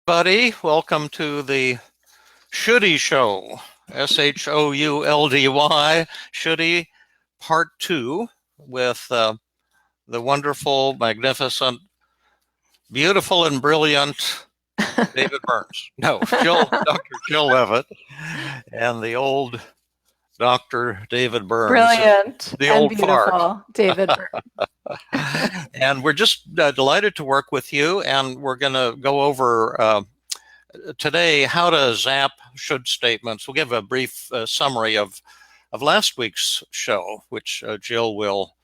Buddy, welcome to the Shouldy Show, Shouldy, Shouldy, Part 2, with the wonderful, magnificent, beautiful, and brilliant David Burns. No, Dr. Jill Levitt, and the old Dr. David Burns. Brilliant the and old beautiful fart. David Burns. And we're just delighted to work with you, and we're going to go over today how to zap should statements. We'll give a brief summary of last week's show, which Jill will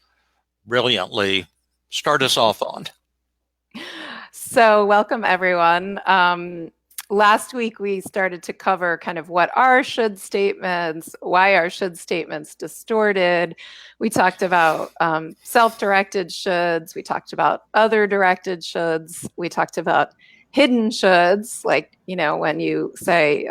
brilliantly start us off on. So welcome, everyone. Last week, we started to cover kind of what are should statements, why are should statements distorted. We talked about self-directed shoulds. We talked about other directed shoulds. We talked about hidden shoulds, like, when you say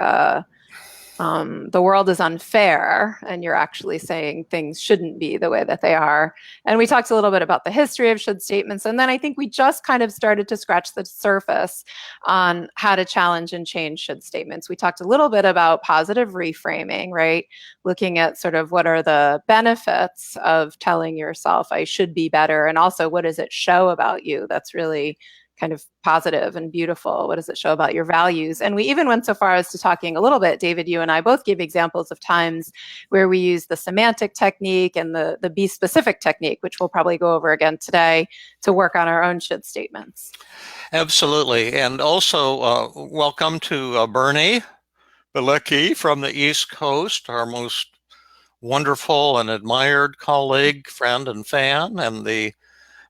the world is unfair and you're actually saying things shouldn't be the way that they are. And we talked a little bit about the history of should statements. And then I think we just kind of started to scratch the surface on how to challenge and change should statements. We talked a little bit about positive reframing, right? Looking at sort of what are the benefits of telling yourself I should be better, and also what does it show about you that's really kind of positive and beautiful. What does it show about your values? And we even went so far as to talking a little bit, David, you and I both gave examples of times where we use the semantic technique and the be specific technique, which we'll probably go over again today, to work on our own should statements. Absolutely. And also welcome to Bernie Bilecki from the East Coast, our most wonderful and admired colleague, friend, and fan, and the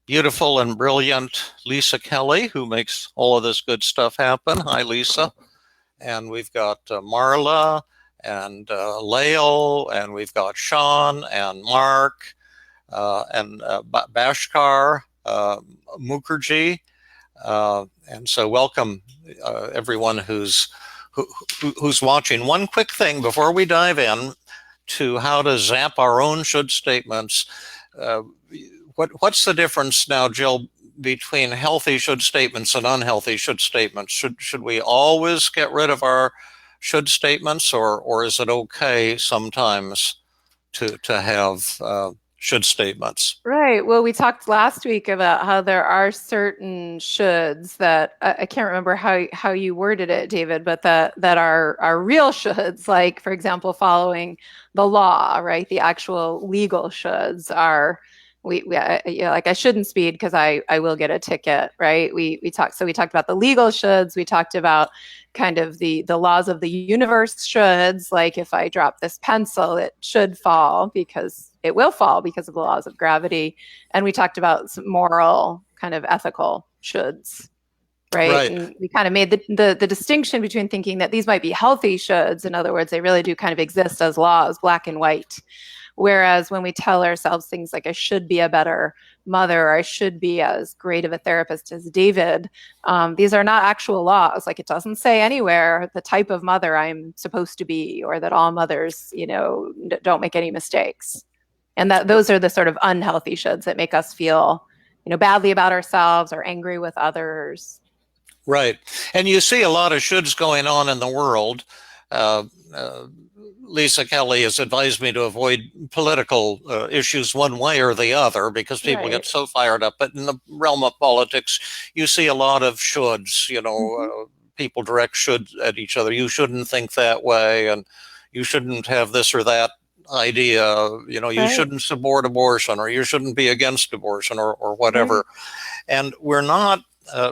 beautiful and brilliant Lisa Kelly, who makes all of this good stuff happen. Hi, Lisa. And we've got Marla and Lael, and we've got Sean and Mark and Bashkar Mukherjee. And so welcome everyone who's watching. One quick thing before we dive in to how to zap our own should statements. What's the difference now, Jill, between healthy should statements and unhealthy should statements? Should we always get rid of our should statements, or is it okay sometimes to have should statements? Right. Well, we talked last week about how there are certain shoulds that I can't remember how you worded it, David, but that are real shoulds, like, for example, following the law, right? The actual legal shoulds are like I shouldn't speed because I will get a ticket, right? We talked about the legal shoulds. We talked about kind of the laws of the universe shoulds, like if I drop this pencil, it should fall because it will fall because of the laws of gravity. And we talked about some moral kind of ethical shoulds, right? And we kind of made the distinction between thinking that these might be healthy shoulds. In other words, they really do kind of exist as laws, black and white. Whereas when we tell ourselves things like I should be a better mother, or I should be as great of a therapist as David, these are not actual laws. Like, it doesn't say anywhere the type of mother I'm supposed to be, or that all mothers, don't make any mistakes. And that those are the sort of unhealthy shoulds that make us feel, badly about ourselves or angry with others. Right. And you see a lot of shoulds going on in the world. Lisa Kelly has advised me to avoid political issues one way or the other because people get so fired up. But in the realm of politics, you see a lot of shoulds, people direct should at each other. You shouldn't think that way, and you shouldn't have this or that idea. You shouldn't support abortion, or you shouldn't be against abortion, or whatever. And we're not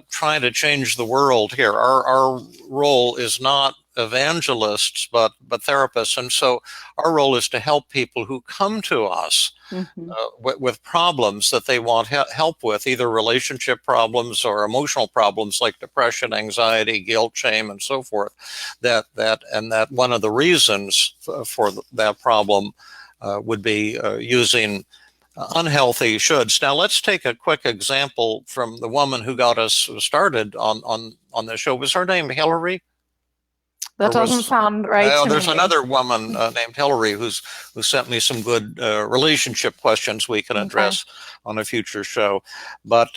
trying to change the world here. Our role is not evangelists, but therapists. And so our role is to help people who come to us with problems that they want help with, either relationship problems or emotional problems like depression, anxiety, guilt, shame, and so forth. That one of the reasons for that problem would be using unhealthy shoulds. Now, let's take a quick example from the woman who got us started on the show. Was her name Hillary? That doesn't sound right. There's another woman named Hillary who sent me some good relationship questions we can address on a future show. But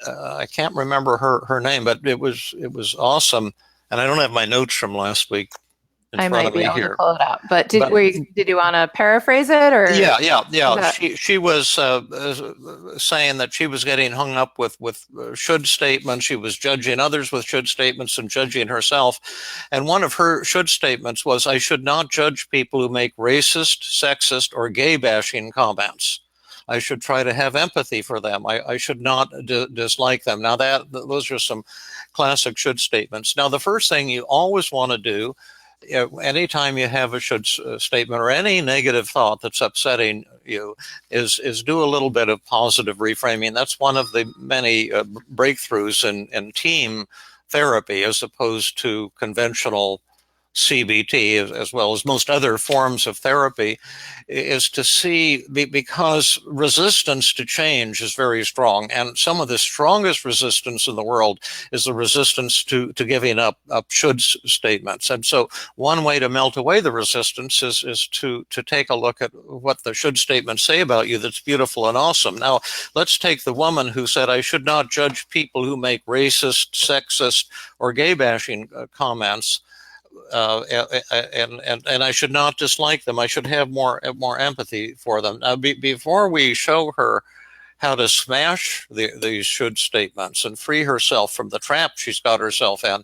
I can't remember her name, but it was awesome. And I don't have my notes from last week in I front might of be me able to here. pull it up. But But did you want to paraphrase it, or is yeah. that She was saying that she was getting hung up with should statements. She was judging others with should statements and judging herself. And one of her should statements was, "I should not judge people who make racist, sexist, or gay bashing comments. I should try to have empathy for them. I should not dislike them." Now those are some classic should statements. Now the first thing you always want to do, anytime you have a should statement or any negative thought that's upsetting you, is do a little bit of positive reframing. That's one of the many breakthroughs in team therapy, as opposed to conventional CBT, as well as most other forms of therapy, is to see, because resistance to change is very strong, and some of the strongest resistance in the world is the resistance to giving up should statements. And so one way to melt away the resistance is to take a look at what the should statements say about you that's beautiful and awesome. Now, let's take the woman who said, "I should not judge people who make racist, sexist, or gay bashing comments. And I should not dislike them. I should have more empathy for them." Now, before we show her how to smash these should statements and free herself from the trap she's got herself in,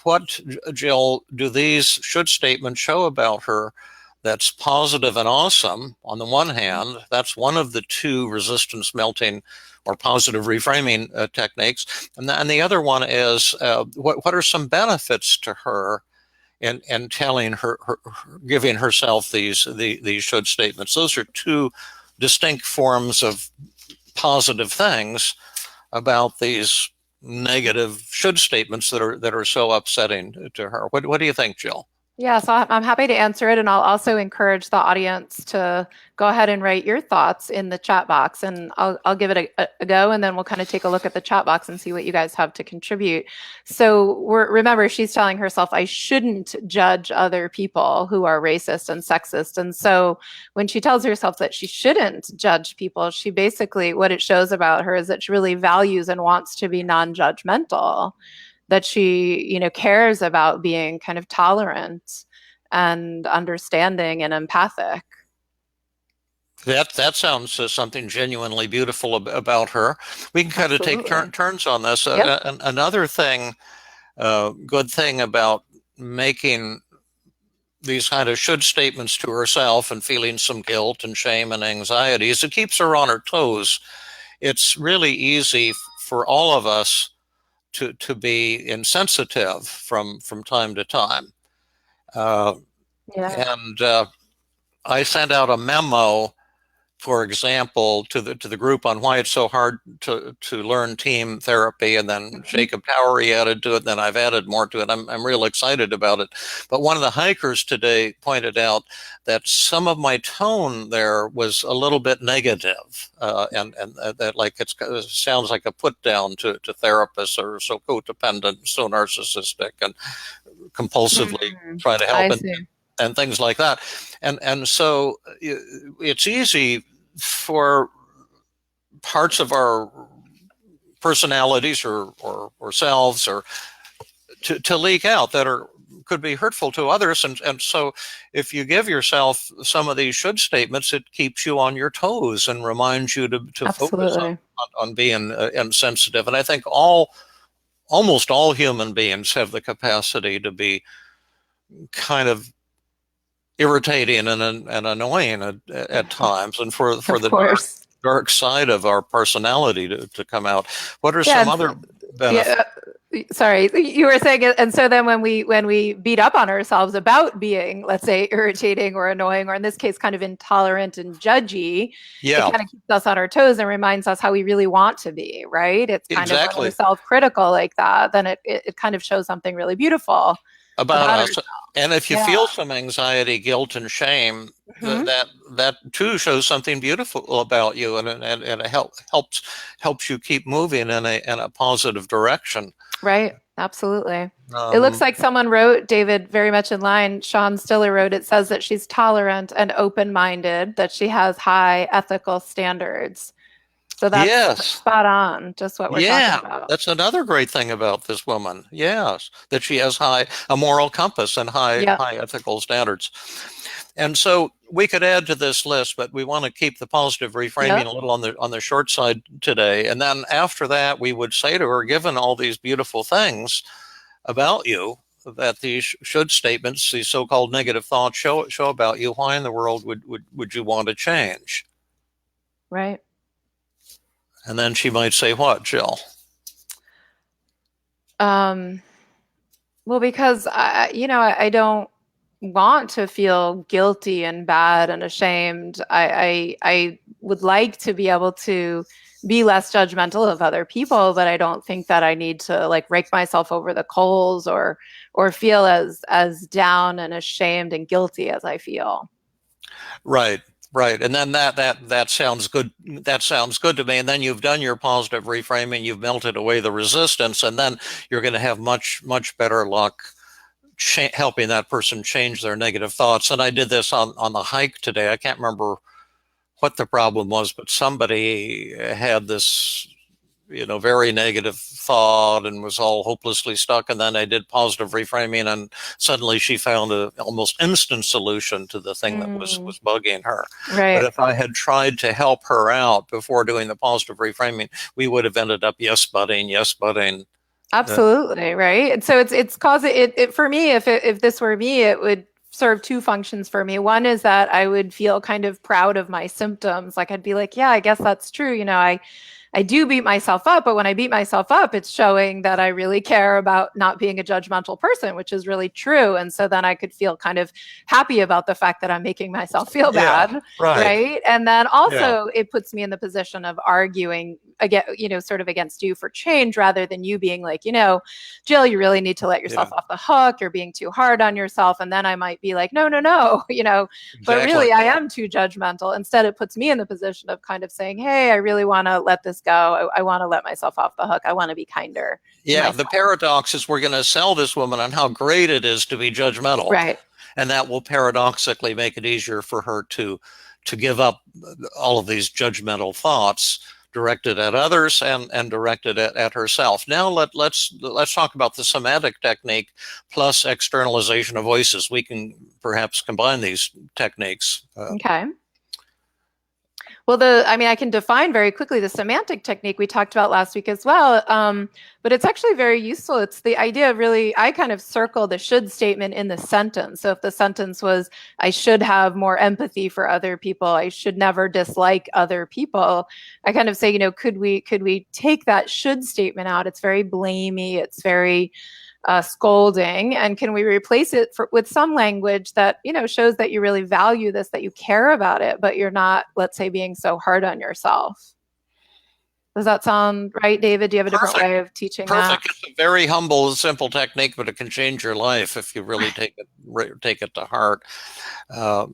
what, Jill, do these should statements show about her that's positive and awesome? On the one hand, that's one of the two resistance melting or positive reframing techniques. And the other one is, what are some benefits to her in telling her giving herself these should statements? Those are two distinct forms of positive things about these negative should statements that are so upsetting to her. What do you think, Jill? Yeah, so I'm happy to answer it. And I'll also encourage the audience to go ahead and write your thoughts in the chat box. And I'll give it a go, and then we'll kind of take a look at the chat box and see what you guys have to contribute. So remember, she's telling herself, "I shouldn't judge other people who are racist and sexist." And so when she tells herself that she shouldn't judge people, she basically, what it shows about her is that she really values and wants to be non-judgmental, that she, cares about being kind of tolerant and understanding and empathic. That sounds something genuinely beautiful about her. We can kind of take turns on this. Yep. Another thing, good thing about making these kind of should statements to herself and feeling some guilt and shame and anxiety is it keeps her on her toes. It's really easy for all of us to be insensitive from time to time. And I sent out a memo, for example, to the group on why it's so hard to learn team therapy, and then Jacob Towery added to it, and then I've added more to it. I'm real excited about it. But one of the hikers today pointed out that some of my tone there was a little bit negative, and that, like, it sounds like a put down to therapists who are so codependent, so narcissistic, and compulsively try to help and things like that. And so it's easy for parts of our personalities or selves or to leak out that could be hurtful to others. And so if you give yourself some of these should statements, it keeps you on your toes and reminds you to focus on being insensitive. And I think almost all human beings have the capacity to be kind of irritating and annoying at times, and for the dark side of our personality to come out. What are some other benefits? Sorry, you were saying it. And so then when we beat up on ourselves about being, let's say, irritating or annoying, or in this case, kind of intolerant and judgy, it kind of keeps us on our toes and reminds us how we really want to be, right? It's kind of when we're self-critical like that, then it kind of shows something really beautiful about us. And if you feel some anxiety, guilt, and shame, that too shows something beautiful about you, and it helps you keep moving in a positive direction. Right. Absolutely. It looks like someone wrote, David, very much in line. Sean Stiller wrote, it says that she's tolerant and open-minded, that she has high ethical standards. So that's Yes. spot on, just what we're talking Yeah, about. that's another great thing about this woman. Yes, that she has a moral compass and Yeah. high ethical standards. And so we could add to this list, but we want to keep the positive reframing Yep. a little on the short side today. And then after that, we would say to her, given all these beautiful things about you that these should statements, these so-called negative thoughts show about you, why in the world would you want to change? Right. And then she might say, what, Jill? Um, well, because I don't want to feel guilty and bad and ashamed. I would like to be able to be less judgmental of other people, but I don't think that I need to like rake myself over the coals or feel as down and ashamed and guilty as I feel. Right, right. And then that sounds good. That sounds good to me. And then you've done your positive reframing, you've melted away the resistance, and then you're going to have much better luck helping that person change their negative thoughts. And I did this on the hike today. I can't remember what the problem was, but somebody had this very negative thought and was all hopelessly stuck. And then I did positive reframing, and suddenly she found an almost instant solution to the thing that was bugging her. But Right. if I had tried to help her out before doing the positive reframing, we would have ended up yes butting. Absolutely, right. And so it's causing it for me, if this were me, it would serve two functions for me. One is that I would feel kind of proud of my symptoms. Like I'd be like, yeah, I guess that's true. I do beat myself up, but when I beat myself up, it's showing that I really care about not being a judgmental person, which is really true. And so then I could feel kind of happy about the fact that I'm making myself feel Yeah, bad, right. right? And then Yeah, also it puts me in the position of arguing again, sort of against you for change rather than you being like, Jill, you really need to let yourself yeah, off the hook. You're being too hard on yourself. And then I might be like, no, no, no, but exactly. really I am too judgmental. Instead, it puts me in the position of kind of saying, hey, I really want to let this go. I want to let myself off the hook. I want to be kinder to Yeah, the myself. paradox is we're going to sell this woman on how great it is to be judgmental. Right. And that will paradoxically make it easier for her to give up all of these judgmental thoughts directed at others and directed at herself. Now let's talk about the semantic technique plus externalization of voices. We can perhaps combine these techniques. Okay. Well, I can define very quickly the semantic technique we talked about last week as well. But it's actually very useful. It's the idea of really, I kind of circle the should statement in the sentence. So if the sentence was, I should have more empathy for other people, I should never dislike other people, I kind of say, could we take that should statement out? It's very blamey. It's very scolding, and can we replace it with some language that shows that you really value this, that you care about it, but you're not, let's say, being so hard on yourself. Does that sound right, David? Do you have a different Perfect. way of teaching that? Perfect. It's a very humble, simple technique, but it can change your life if you really take it to heart. Um,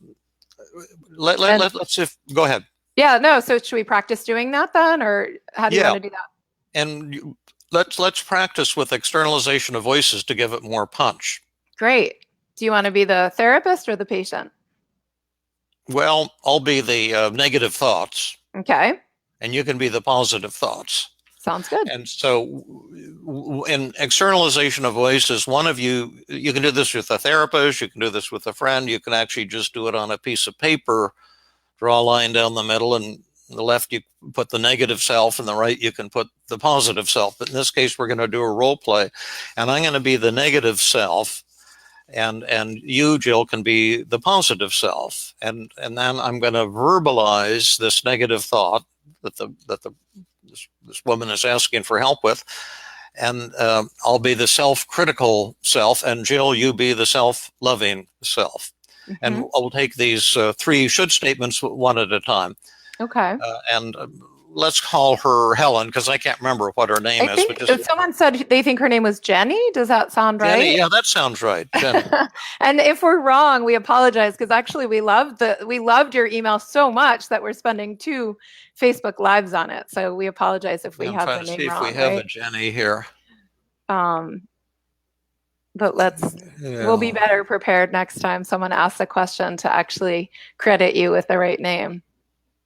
let's go ahead. Yeah, no. So should we practice doing that then, or how do you Yeah, want to do that? and let's practice with externalization of voices to give it more punch. Great. Do you want to be the therapist or the patient? Well, I'll be the negative thoughts, Okay. and you can be the positive thoughts. Sounds good. And so, in externalization of voices, one of you can do this with a therapist, you can do this with a friend, you can actually just do it on a piece of paper, draw a line down the middle, and the left you put the negative self, and the right you can put the positive self. But in this case, we're going to do a role play, and I'm going to be the negative self, and you, Jill, can be the positive self, and then I'm going to verbalize this negative thought that this woman is asking for help with, and I'll be the self-critical self, and Jill, you be the self-loving self. And I'll take these three should statements one at a time. Okay. And let's call her Helen, because I can't remember what her name I is. think someone said they think her name was Jenny. Does that sound right? Jenny, yeah, that sounds right. Jenny. And if we're wrong, we apologize, because actually we loved your email so much that we're spending 2 Facebook lives on it. So we apologize if we I'm have trying the to name see if we wrong, have right? a Jenny here. But we'll be better prepared next time someone asks a question to actually credit you with the right name.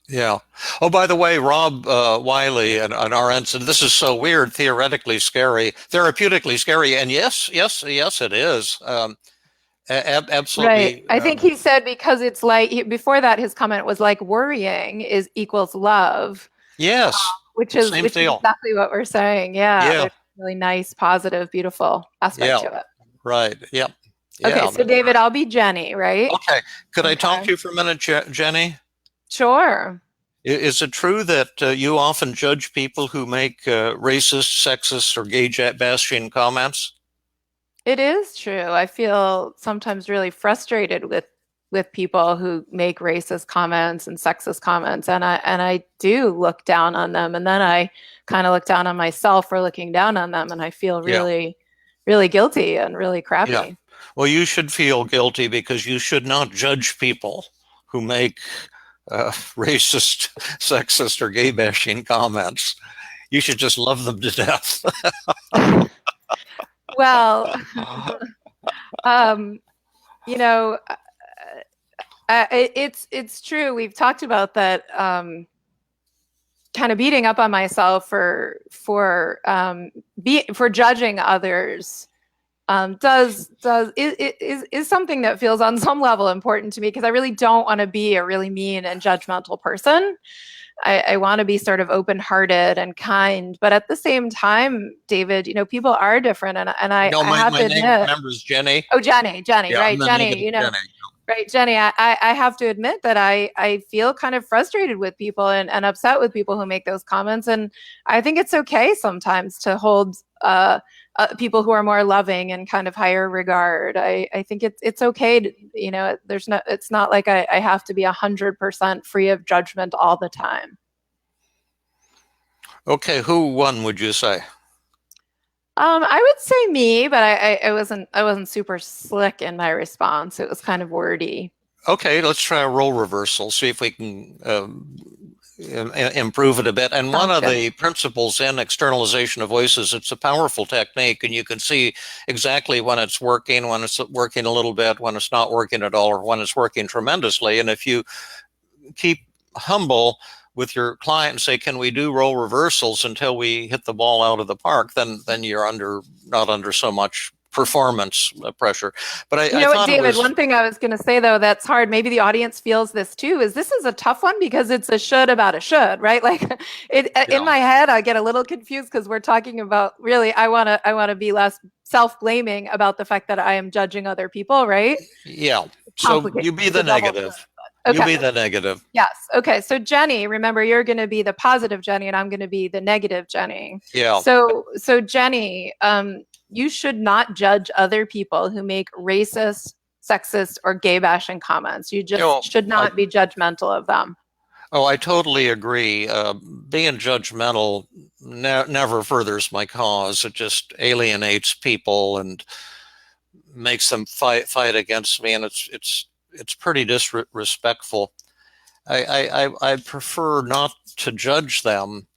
Yeah. Oh, by the way, Rob Wiley and our ensign, this is so weird, theoretically scary, therapeutically scary, and yes, it is. Right. Absolutely. I think he said because it's like before that his comment was like worrying is equals love, Yes. Same which is deal. exactly what we're saying. Yeah, Yeah. there's a really nice, positive, beautiful aspect Yeah. to it. Right. Yeah. Okay, Yeah. so That's David, right. I'll be Jenny, right? Okay. Could I talk Okay. to you for a minute, Jenny? Sure. Is it true that you often judge people who make racist, sexist, or gay bashing comments? It is true. I feel sometimes really frustrated with people who make racist comments and sexist comments, and I do look down on them, and then I kind of look down on myself for looking down on them, and I feel Yeah. really guilty and really Yeah. crappy. Well, you should feel guilty because you should not judge people who make racist, sexist, or gay bashing comments. You should just love them to death. Well, um, you know, it's true. We've talked about that. Kind of beating up on myself for judging others does is something that feels on some level important to me because I really don't want to be a really mean and judgmental person. I want to be sort of open-hearted and kind, but at the same time, David, people are different, and No, I have my to name, admit, remember, is Jenny. oh, Jenny, Yeah, I'm right, the Jenny, negative Jenny. right, Jenny, I have to admit that I feel kind of frustrated with people and upset with people who make those comments. And I think it's okay sometimes to hold people who are more loving and kind of higher regard. I think it's okay to, there's no, it's not like I have to be 100% free of judgment all the time. Okay, who won, would you say? I would say me, but I wasn't super slick in my response. It was kind of wordy. Okay, let's try a role reversal, see if we can improve it a bit. And one Sounds of good. the principles in externalization of voices, it's a powerful technique, and you can see exactly when it's working a little bit, when it's not working at all, or when it's working tremendously. And if you keep humble with your client and say, "Can we do role reversals until we hit the ball out of the park?" Then you're not under so much performance pressure. But You I know what, thought it David? was, One thing I was going to say, though, that's hard. Maybe the audience feels this too. Is this is a tough one because it's a should about a should, right? Like, in yeah, my head, I get a little confused because we're talking about really. I want to be less self-blaming about the fact that I am judging other people, right? yeah. So Complicated. you be It's a the double should. negative. You Okay. be the negative. Yes. Okay. So Jenny, remember you're going to be the positive Jenny and I'm going to be the negative Jenny. Yeah. So Jenny, you should not judge other people who make racist, sexist, or gay bashing comments. You Oh, just should not be judgmental of them. I totally agree. Being judgmental never furthers my cause. It just alienates people and makes them fight against me, and it's pretty disrespectful. I prefer not to judge them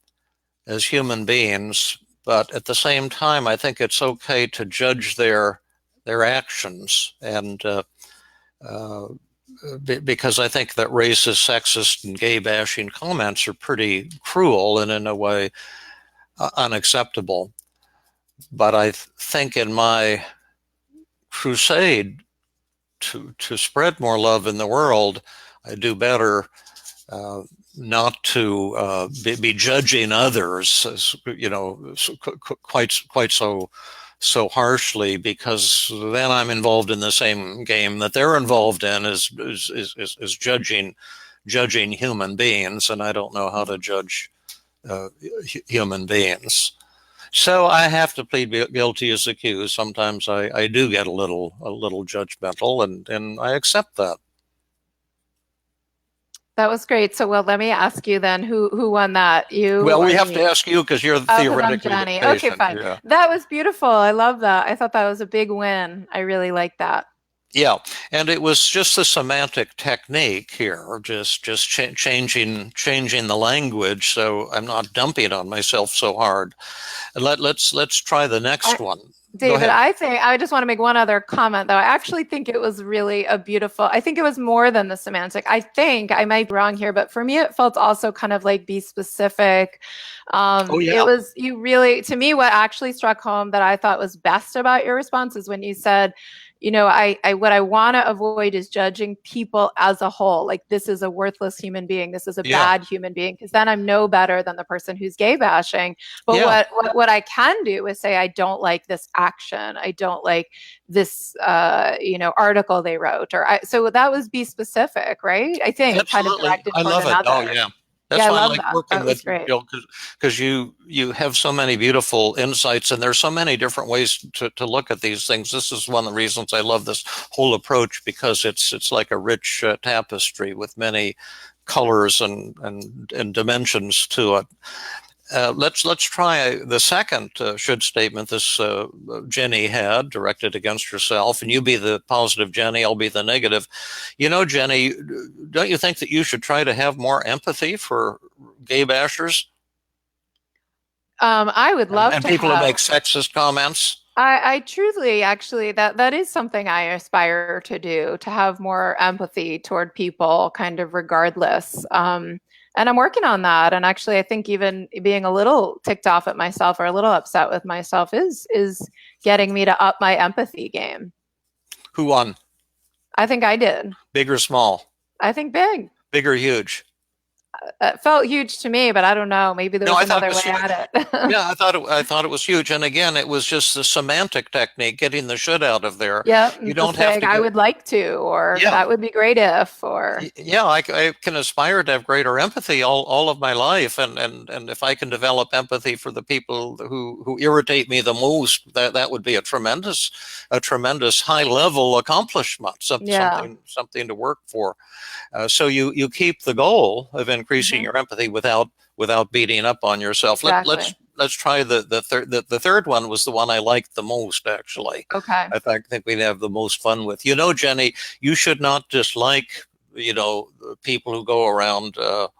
as human beings, but at the same time, I think it's okay to judge their actions, and uh, because I think that racist, sexist, and gay bashing comments are pretty cruel and in a way unacceptable. But I think in my crusade to spread more love in the world, I do better uh, not to be judging others, as, quite so harshly, because then I'm involved in the same game that they're involved in, is judging human beings, and I don't know how to judge human beings. So I have to plead guilty as accused. Sometimes I do get a little judgmental, and I accept that. That was great. So, well, let me ask you then, who won that? You Well, we or have to me? ask you because you're Oh, because I'm theoretically the Jenny. Okay, patient. fine. Yeah. That was beautiful. I love that. I thought that was a big win. I really like that. Yeah, and it was just the semantic technique here, just changing the language, so I'm not dumping on myself so hard. And let's try the next I, one. Go David, ahead. I just want to make one other comment though. I actually think it was really a beautiful, I think it was more than the semantic. I think I might be wrong here, but for me, it felt also kind of like be specific. Oh It yeah, was, you really, to me, what actually struck home that I thought was best about your response is when you said, what I want to avoid is judging people as a whole. Like this is a worthless human being. This is a yeah, bad human being. Because then I'm no better than the person who's gay bashing. But yeah. what I can do is say I don't like this action. I don't like this article they wrote. So that was be specific, right? I think kind of Absolutely. directed I toward love it. Oh, another. yeah. Yeah, That's I why I love like that. working That was with you, great. Jill, because you have so many beautiful insights, and there's so many different ways to look at these things. This is one of the reasons I love this whole approach, because it's like a rich tapestry with many colors and dimensions to it. Let's try the second should statement this Jenny had directed against herself, and you be the positive Jenny, I'll be the negative. Jenny, don't you think that you should try to have more empathy for gay bashers I would love and to people who have. make sexist comments? I truly actually that is something I aspire to do, to have more empathy toward people, kind of regardless. And I'm working on that. And actually, I think even being a little ticked off at myself or a little upset with myself is getting me to up my empathy game. Who won? I think I did. Big or small? I think big. Big or huge? It felt huge to me, but I don't know. Maybe there No, was I thought it another was way huge. at it. Yeah, I thought it was huge. And again, it was just the semantic technique, getting the should out of there. Yep, You and don't just have saying to I go. would like to, or Yeah, that would be great if, or yeah, I can aspire to have greater empathy all of my life, and if I can develop empathy for the people who irritate me the most, that would be a tremendous high level accomplishment, yeah. something to work for. So you keep the goal of increasing Hmm. your empathy without beating up on yourself. Exactly. Let's try the third one was the one I liked the most, actually. Okay. I think we'd have the most fun with. Jenny, you should not dislike people who go around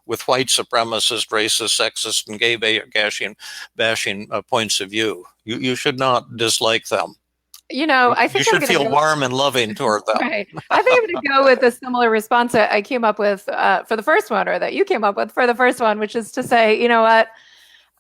with white supremacist, racist, sexist, and gay bashing points of view. You should not dislike them. I You think I'm should going to feel go, warm and loving toward them. right. I think I'm going to go with a similar response that I came up with for the first one, or that you came up with for the first one, which is to say, you know what?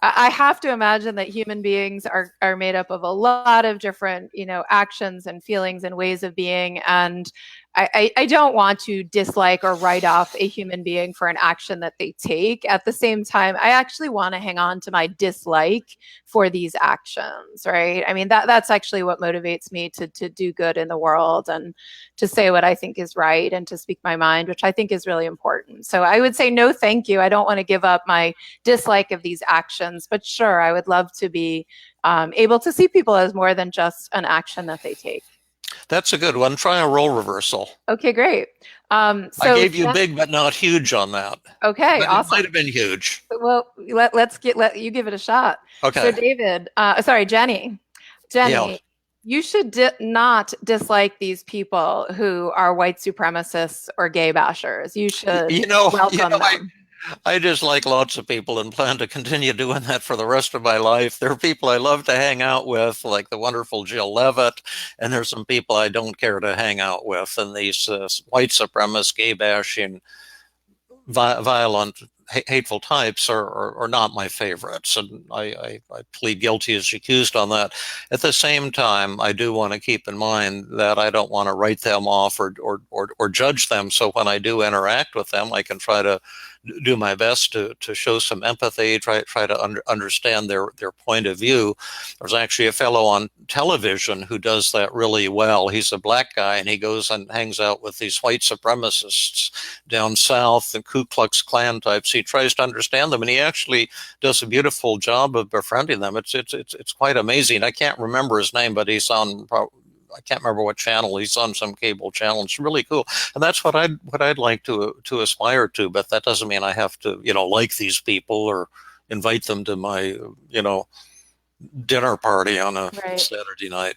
I have to imagine that human beings are made up of a lot of different, actions and feelings and ways of being. And I don't want to dislike or write off a human being for an action that they take. At the same time, I actually want to hang on to my dislike for these actions, right? I mean, that's actually what motivates me to do good in the world and to say what I think is right and to speak my mind, which I think is really important. So I would say no, thank you. I don't want to give up my dislike of these actions, but sure, I would love to be able to see people as more than just an action that they take. That's a good one. Try a role reversal. Okay, great. I So gave you big but not huge on that, okay, but it might awesome. have been huge. Well, let you give it a shot. So Okay. David, sorry, Jenny, Yeah. Jenny, you should not dislike these people who are white supremacists or gay bashers. You Y- should You know, you welcome know, I, them. I just like lots of people and plan to continue doing that for the rest of my life. There are people I love to hang out with, like the wonderful Jill Levitt, and there's some people I don't care to hang out with, and these white supremacist, gay bashing, violent, hateful types are not my favorites, and I plead guilty as accused on that. At the same time, I do want to keep in mind that I don't want to write them off or judge them. So when I do interact with them, I can try to do my best to show some empathy, try to understand their point of view. There's actually a fellow on television who does that really well. He's a black guy, and he goes and hangs out with these white supremacists down south, the Ku Klux Klan types. He tries to understand them, and he actually does a beautiful job of befriending them. It's quite amazing. I can't remember his name, but he's on. I can't remember what channel he's on, some cable channel. It's really cool, and that's what I'd like to aspire to. But that doesn't mean I have to like these people or invite them to my dinner party on a Right. Saturday night.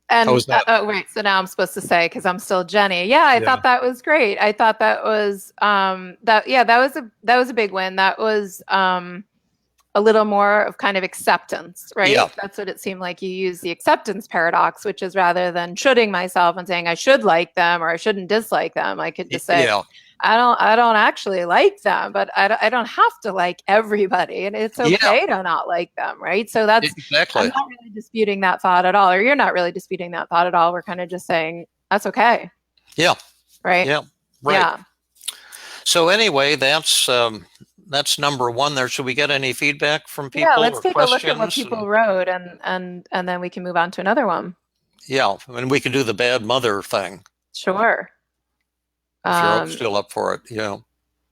How And was that? oh, right. So now I'm supposed to say because I'm still Jenny. Yeah, I Yeah. thought that was great. I thought that was that. Yeah, that was a big win. That was a little more of kind of acceptance, right? Yeah. That's what it seemed like. You use the acceptance paradox, which is rather than shoulding myself and saying I should like them or I shouldn't dislike them, I could just say, Yeah. I don't actually like them, but I don't have to like everybody, and it's Yeah. okay to not like them, right? So that's, I'm Exactly. not really disputing that thought at all, or you're not really disputing that thought at all. We're kind of just saying that's okay. Yeah. Right. Yeah. Right. Yeah. So anyway, that's number one there. Should we get any feedback from Yeah, people let's or take a look at what questions? people wrote, and then we can move on to another one. Yeah, and we can do the bad mother thing Sure. if you're still up for it. Yeah.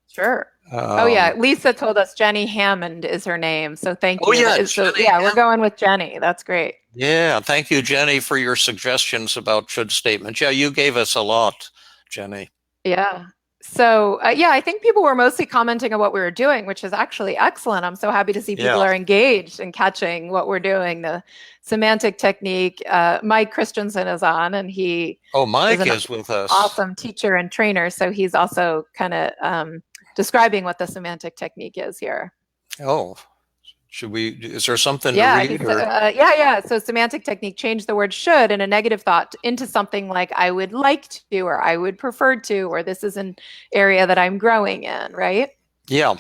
Sure. Oh yeah, Lisa told us Jenny Hammond is her name, so thank Oh you. yeah, So Jenny. yeah, we're going with Jenny. That's great. Yeah, thank you, Jenny, for your suggestions about should statements. Yeah, you gave us a lot, Jenny. Yeah. So yeah, I think people were mostly commenting on what we were doing, which is actually excellent. I'm so happy to see people are engaged in catching what we're doing. The semantic technique. Mike Christensen is on, and Mike is with us. Awesome teacher and trainer. So he's also kind of describing what the semantic technique is here. Oh, is there something to read? Yeah. So semantic technique, change the word should in a negative thought into something like I would like to, or I would prefer to, or this is an area that I'm growing in, right? Yeah.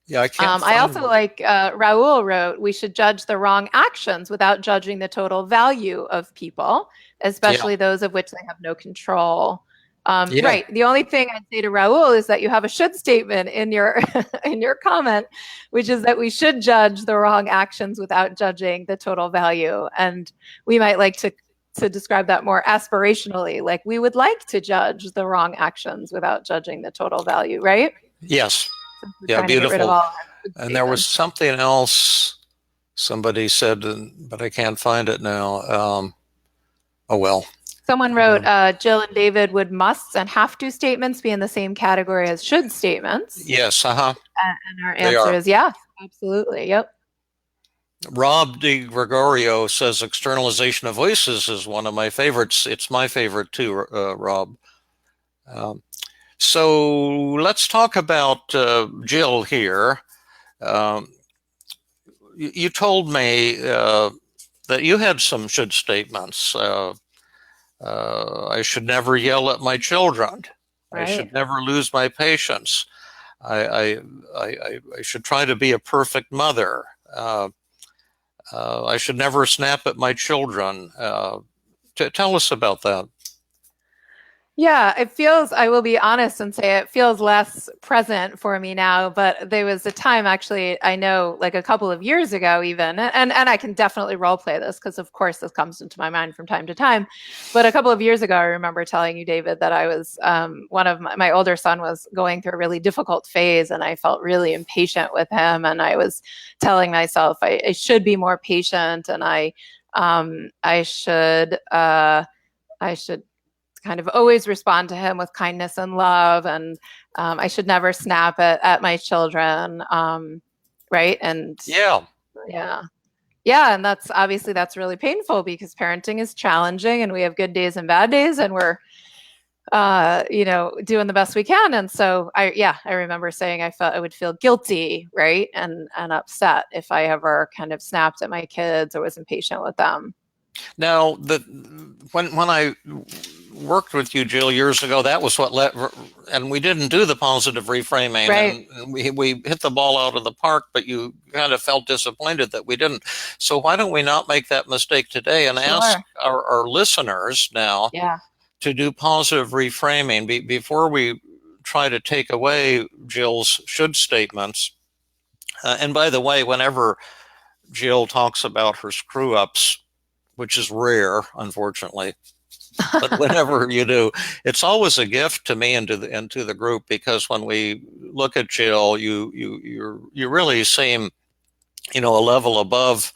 Yeah, I can't. I also like Raul wrote, we should judge the wrong actions without judging the total value of people, especially those of which they have no control. Right. The only thing I'd say to Raul is that you have a should statement in your in your comment, which is that we should judge the wrong actions without judging the total value. And we might like to describe that more aspirationally, like we would like to judge the wrong actions without judging the total value, right? Yes. Yeah, beautiful. And there was something else somebody said, but I can't find it now. Oh well. Someone wrote, Jill and David, would musts and have to statements be in the same category as should statements? Yes, And our answer is yeah, absolutely, yep. Rob De Gregorio says externalization of voices is one of my favorites. It's my favorite too, Rob. So let's talk about Jill here. You told me that you had some should statements. I should never yell at my children. Right. I should never lose my patience. I should try to be a perfect mother. I should never snap at my children. Tell us about that. Yeah, it feels, I will be honest and say it feels less present for me now, but there was a time actually, I know like a couple of years ago even, and I can definitely role play this because of course this comes into my mind from time to time, but a couple of years ago, I remember telling you, David, that I was, one of my older son was going through a really difficult phase and I felt really impatient with him. And I was telling myself I should be more patient and I should kind of always respond to him with kindness and love, and I should never snap at my children, right? And yeah, and that's obviously that's really painful because parenting is challenging, and we have good days and bad days, and we're doing the best we can. And so I remember saying I felt I would feel guilty, right, and upset if I ever kind of snapped at my kids or was impatient with them. Now, when I worked with you, Jill, years ago, that was what and we didn't do the positive reframing, right. And we hit the ball out of the park, but you kind of felt disappointed that we didn't. So why don't we not make that mistake today and ask our listeners now to do positive reframing before we try to take away Jill's should statements. And by the way, whenever Jill talks about her screw-ups, which is rare, unfortunately, but whenever you do, it's always a gift to me and to the group, because when we look at Jill, you really seem, a level above,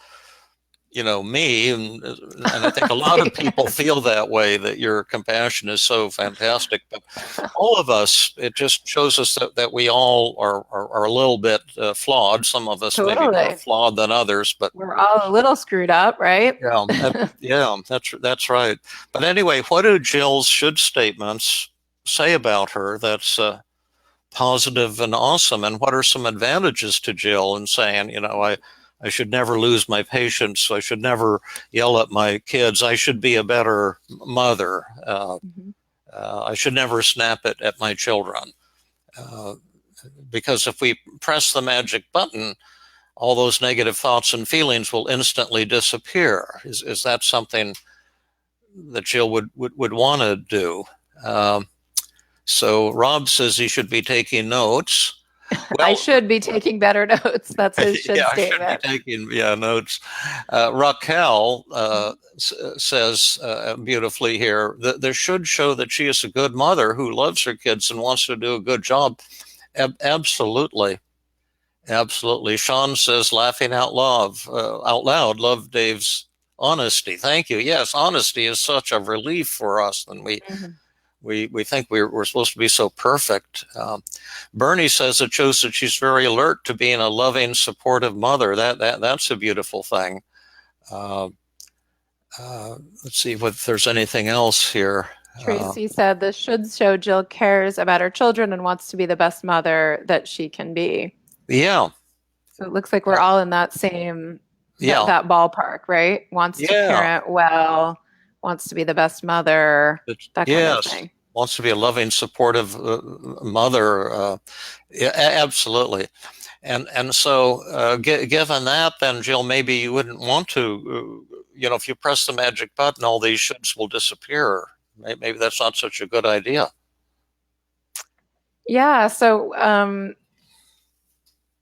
me, and I think a lot of people feel that way, that your compassion is so fantastic. But all of us, it just shows us that we all are a little bit flawed. Some of us maybe more flawed than others, but we're all a little screwed up, right? Yeah, that's right. But anyway, what do Jill's should statements say about her that's positive and awesome. And what are some advantages to Jill in saying, I should never lose my patience. I should never yell at my kids. I should be a better mother. I should never snap it at my children. Because if we press the magic button, all those negative thoughts and feelings will instantly disappear. Is that something that Jill would want to do? So Rob says he should be taking notes. Well, I should be taking better notes. That's his should statement. I should be taking notes. Raquel says beautifully here that there should show that she is a good mother who loves her kids and wants to do a good job. Absolutely. Absolutely. Sean says, laughing out loud, love Dave's honesty. Thank you. Yes, honesty is such a relief for us when we think we're supposed to be so perfect. Bernie says it shows that she's very alert to being a loving, supportive mother. That's a beautiful thing. Let's see if there's anything else here. Tracy said this should show Jill cares about her children and wants to be the best mother that she can be. Yeah. So it looks like we're all in that same that ballpark, right? Wants to parent well, wants to be the best mother, that kind of thing. Wants to be a loving, supportive mother. Absolutely. And so given that, then Jill, maybe you wouldn't want to, if you press the magic button, all these shoulds will disappear. Maybe that's not such a good idea. Yeah. So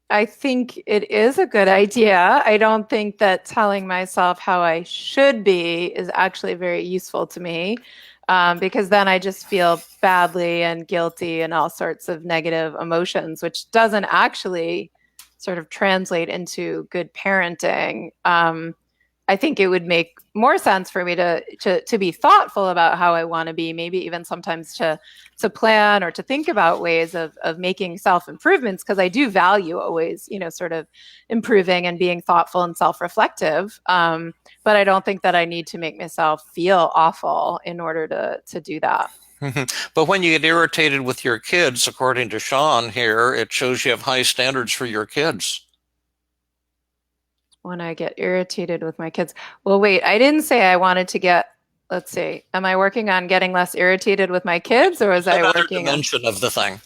I think it is a good idea. I don't think that telling myself how I should be is actually very useful to me, because then I just feel badly and guilty and all sorts of negative emotions, which doesn't actually sort of translate into good parenting. I think it would make more sense for me to be thoughtful about how I want to be, maybe even sometimes to plan or to think about ways of making self-improvements, because I do value always, sort of improving and being thoughtful and self-reflective. But I don't think that I need to make myself feel awful in order to do that. But when you get irritated with your kids, according to Sean here, it shows you have high standards for your kids. When I get irritated with my kids. Well, wait, I didn't say I wanted to get, let's see, am I working on getting less irritated with my kids, or was I working on? Another dimension of the thing.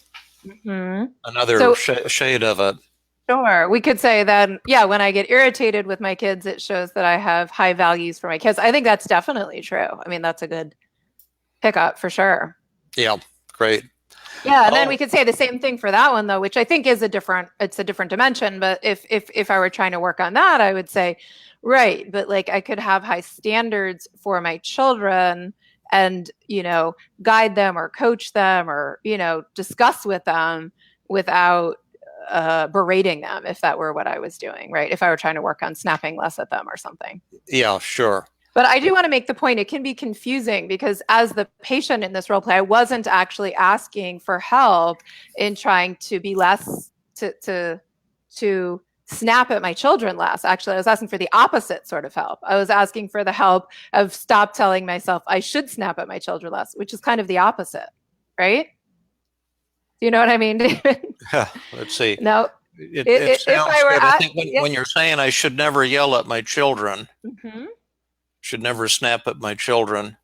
Mm-hmm. Another shade of it. Sure. We could say that, when I get irritated with my kids, it shows that I have high values for my kids. I think that's definitely true. I mean, that's a good pickup for sure. Yeah, great. Yeah, and then we could say the same thing for that one, though, which I think is a different dimension. But if I were trying to work on that, I would say, right, but like I could have high standards for my children and, guide them or coach them or, discuss with them without berating them, if that were what I was doing, right? If I were trying to work on snapping less at them or something. Yeah, sure. But I do want to make the point, it can be confusing because as the patient in this role play, I wasn't actually asking for help in trying to be less, to snap at my children less. Actually, I was asking for the opposite sort of help. I was asking for the help of stop telling myself I should snap at my children less, which is kind of the opposite, right? Do you know what I mean, David? Let's see. No. It sounds good. I think when you're saying I should never yell at my children, should never snap at my children.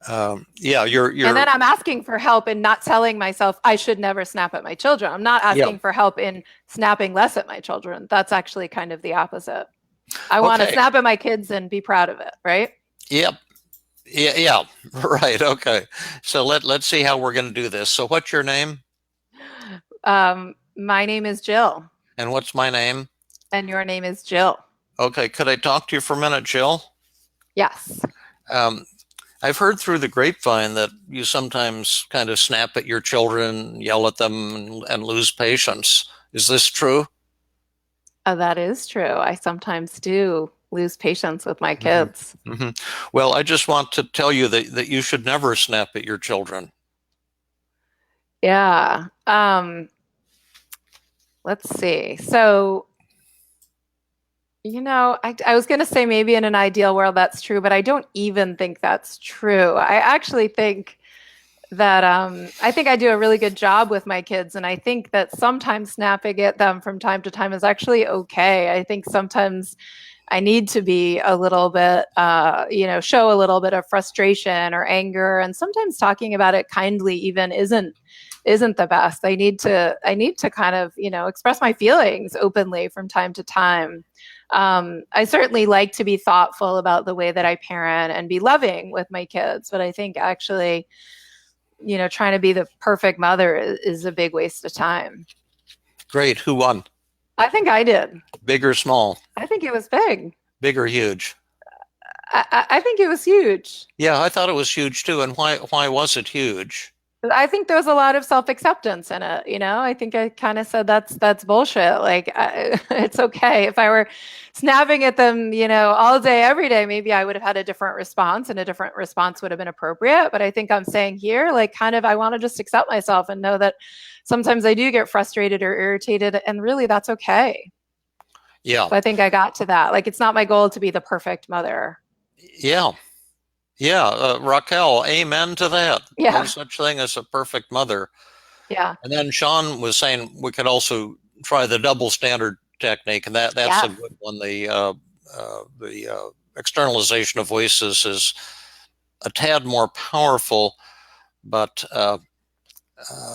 You're. And then I'm asking for help in not telling myself I should never snap at my children. I'm not asking for help in snapping less at my children. That's actually kind of the opposite. I want to snap at my kids and be proud of it, right? Yep. Yeah. Right. Okay. So let's see how we're going to do this. So what's your name? My name is Jill. And what's my name? And your name is Jill. Okay. Could I talk to you for a minute, Jill? Yes. I've heard through the grapevine that you sometimes kind of snap at your children, yell at them, and lose patience. Is this true? That is true. I sometimes do lose patience with my kids. Well, I just want to tell you that you should never snap at your children. Yeah. Let's see. So, I was going to say maybe in an ideal world that's true, but I don't even think that's true. I actually think that I think I do a really good job with my kids, and I think that sometimes snapping at them from time to time is actually okay. I think sometimes I need to be a little bit, show a little bit of frustration or anger, and sometimes talking about it kindly even isn't the best. I need to kind of, express my feelings openly from time to time. I certainly like to be thoughtful about the way that I parent and be loving with my kids, but I think actually, trying to be the perfect mother is a big waste of time. Great. Who won? I think I did. Big or small? I think it was big. Big or huge? I think it was huge. Yeah, I thought it was huge too. And why was it huge? I think there was a lot of self-acceptance in it. I think I kind of said that's bullshit. Like it's okay if I were snapping at them, all day, every day. Maybe I would have had a different response, and a different response would have been appropriate. But I think I'm saying here, like, kind of, I want to just accept myself and know that sometimes I do get frustrated or irritated, and really that's okay. Yeah. So I think I got to that. Like, it's not my goal to be the perfect mother. Yeah. Yeah. Raquel, amen to that. Yeah. No such thing as a perfect mother. Yeah. And then Sean was saying we could also try the double standard technique, and that's Yeah. a good one. The externalization of voices is a tad more powerful, but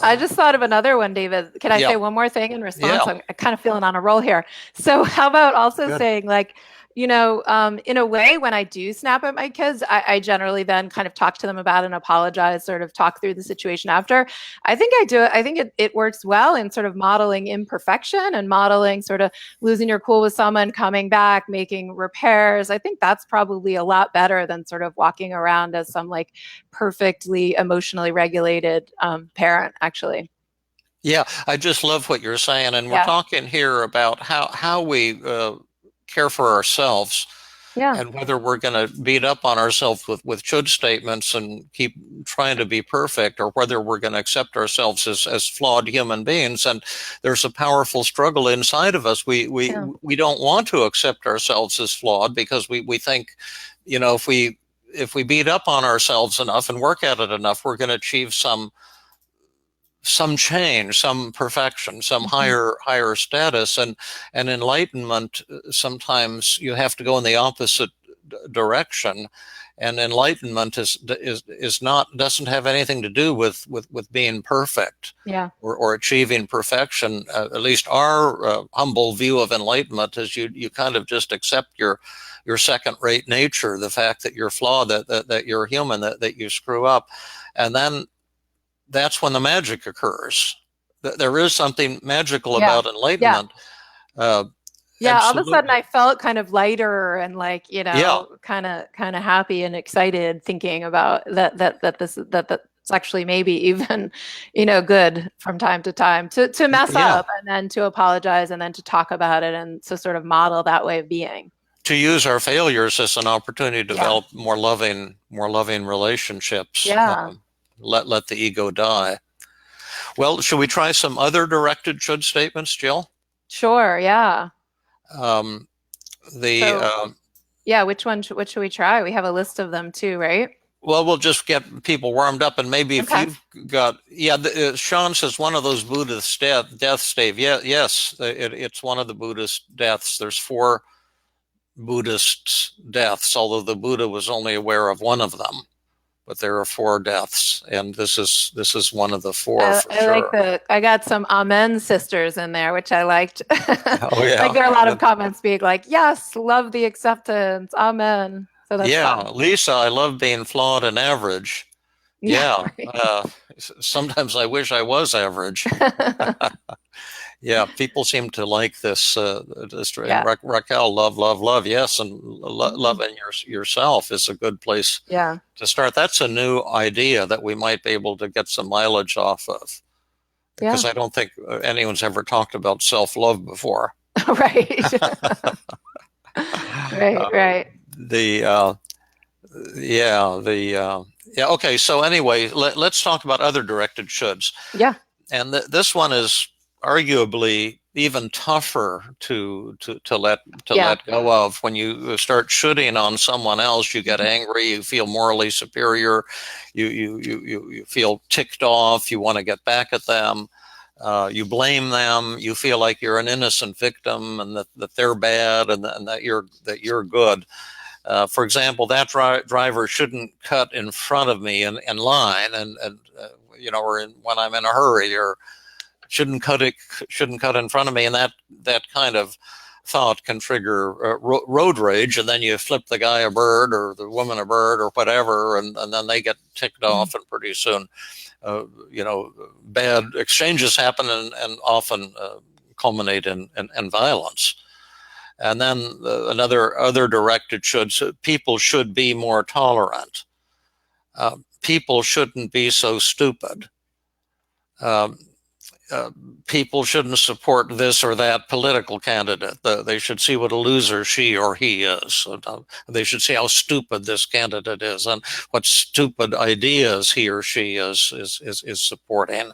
I just thought of another one, David. Can I yeah. say one more thing in response? Yeah. I'm kind of feeling on a roll here. So how about also Good. saying, like, in a way, when I do snap at my kids, I generally then kind of talk to them about it and apologize, sort of talk through the situation after. I think I do it. I think it works well in sort of modeling imperfection and modeling sort of losing your cool with someone, coming back, making repairs. I think that's probably a lot better than sort of walking around as some like perfectly emotionally regulated parent, actually. Yeah, I just love what you're saying, and we're talking here about how we care for ourselves, and whether we're going to beat up on ourselves with should statements and keep trying to be perfect, or whether we're going to accept ourselves as flawed human beings. And there's a powerful struggle inside of us. We don't want to accept ourselves as flawed because we think, if we beat up on ourselves enough and work at it enough, we're going to achieve some change, some perfection, some higher status, and enlightenment. Sometimes you have to go in the opposite direction, and enlightenment is not, doesn't have anything to do with being perfect, or achieving perfection. At least our humble view of enlightenment is you kind of just accept your second-rate nature, the fact that you're flawed, that you're human, that you screw up, and then that's when the magic occurs. There is something magical about enlightenment. All of a sudden I felt kind of lighter and like, kind of happy and excited thinking about that's actually maybe even, good from time to time to mess up, and then to apologize, and then to talk about it, and to sort of model that way of being. To use our failures as an opportunity to develop more loving relationships. Let the ego die. Well, should we try some other directed should statements, Jill? Sure. Yeah. Which one? What should we try? We have a list of them too, right? Well, we'll just get people warmed up, and maybe if you've got, Sean says one of those Buddhist deaths, Dave. Yeah, yes, it's one of the Buddhist deaths. There's 4 Buddhist deaths, although the Buddha was only aware of one of them. But there are 4 deaths, and this is one of the 4 for sure. I got some Amen sisters in there, which I liked. Oh yeah, like there are a lot of comments being like, "Yes, love the acceptance, Amen." So that's fun. Lisa, I love being flawed and average. Sometimes I wish I was average. Yeah, people seem to like this. Raquel, love, yes, and loving yourself is a good place to start. That's a new idea that we might be able to get some mileage off of, because I don't think anyone's ever talked about self-love before. Right. Right. Okay, so anyway, let's talk about other directed shoulds. Yeah. And this one is arguably even tougher to let Yeah. let go of. When you start shooting on someone else, you get angry, you feel morally superior, you feel ticked off, you want to get back at them. You blame them. You feel like you're an innocent victim, and that they're bad, and that you're good. For example, that driver shouldn't cut in front of me in line, and or when I'm in a hurry, or shouldn't cut in front of me, and that kind of thought can trigger road rage, and then you flip the guy a bird or the woman a bird or whatever, and then they get ticked off, and pretty soon, bad exchanges happen, and often culminate in violence. And then other directed shoulds. People should be more tolerant. People shouldn't be so stupid. People shouldn't support this or that political candidate. They should see what a loser she or he is. They should see how stupid this candidate is, and what stupid ideas he or she is supporting.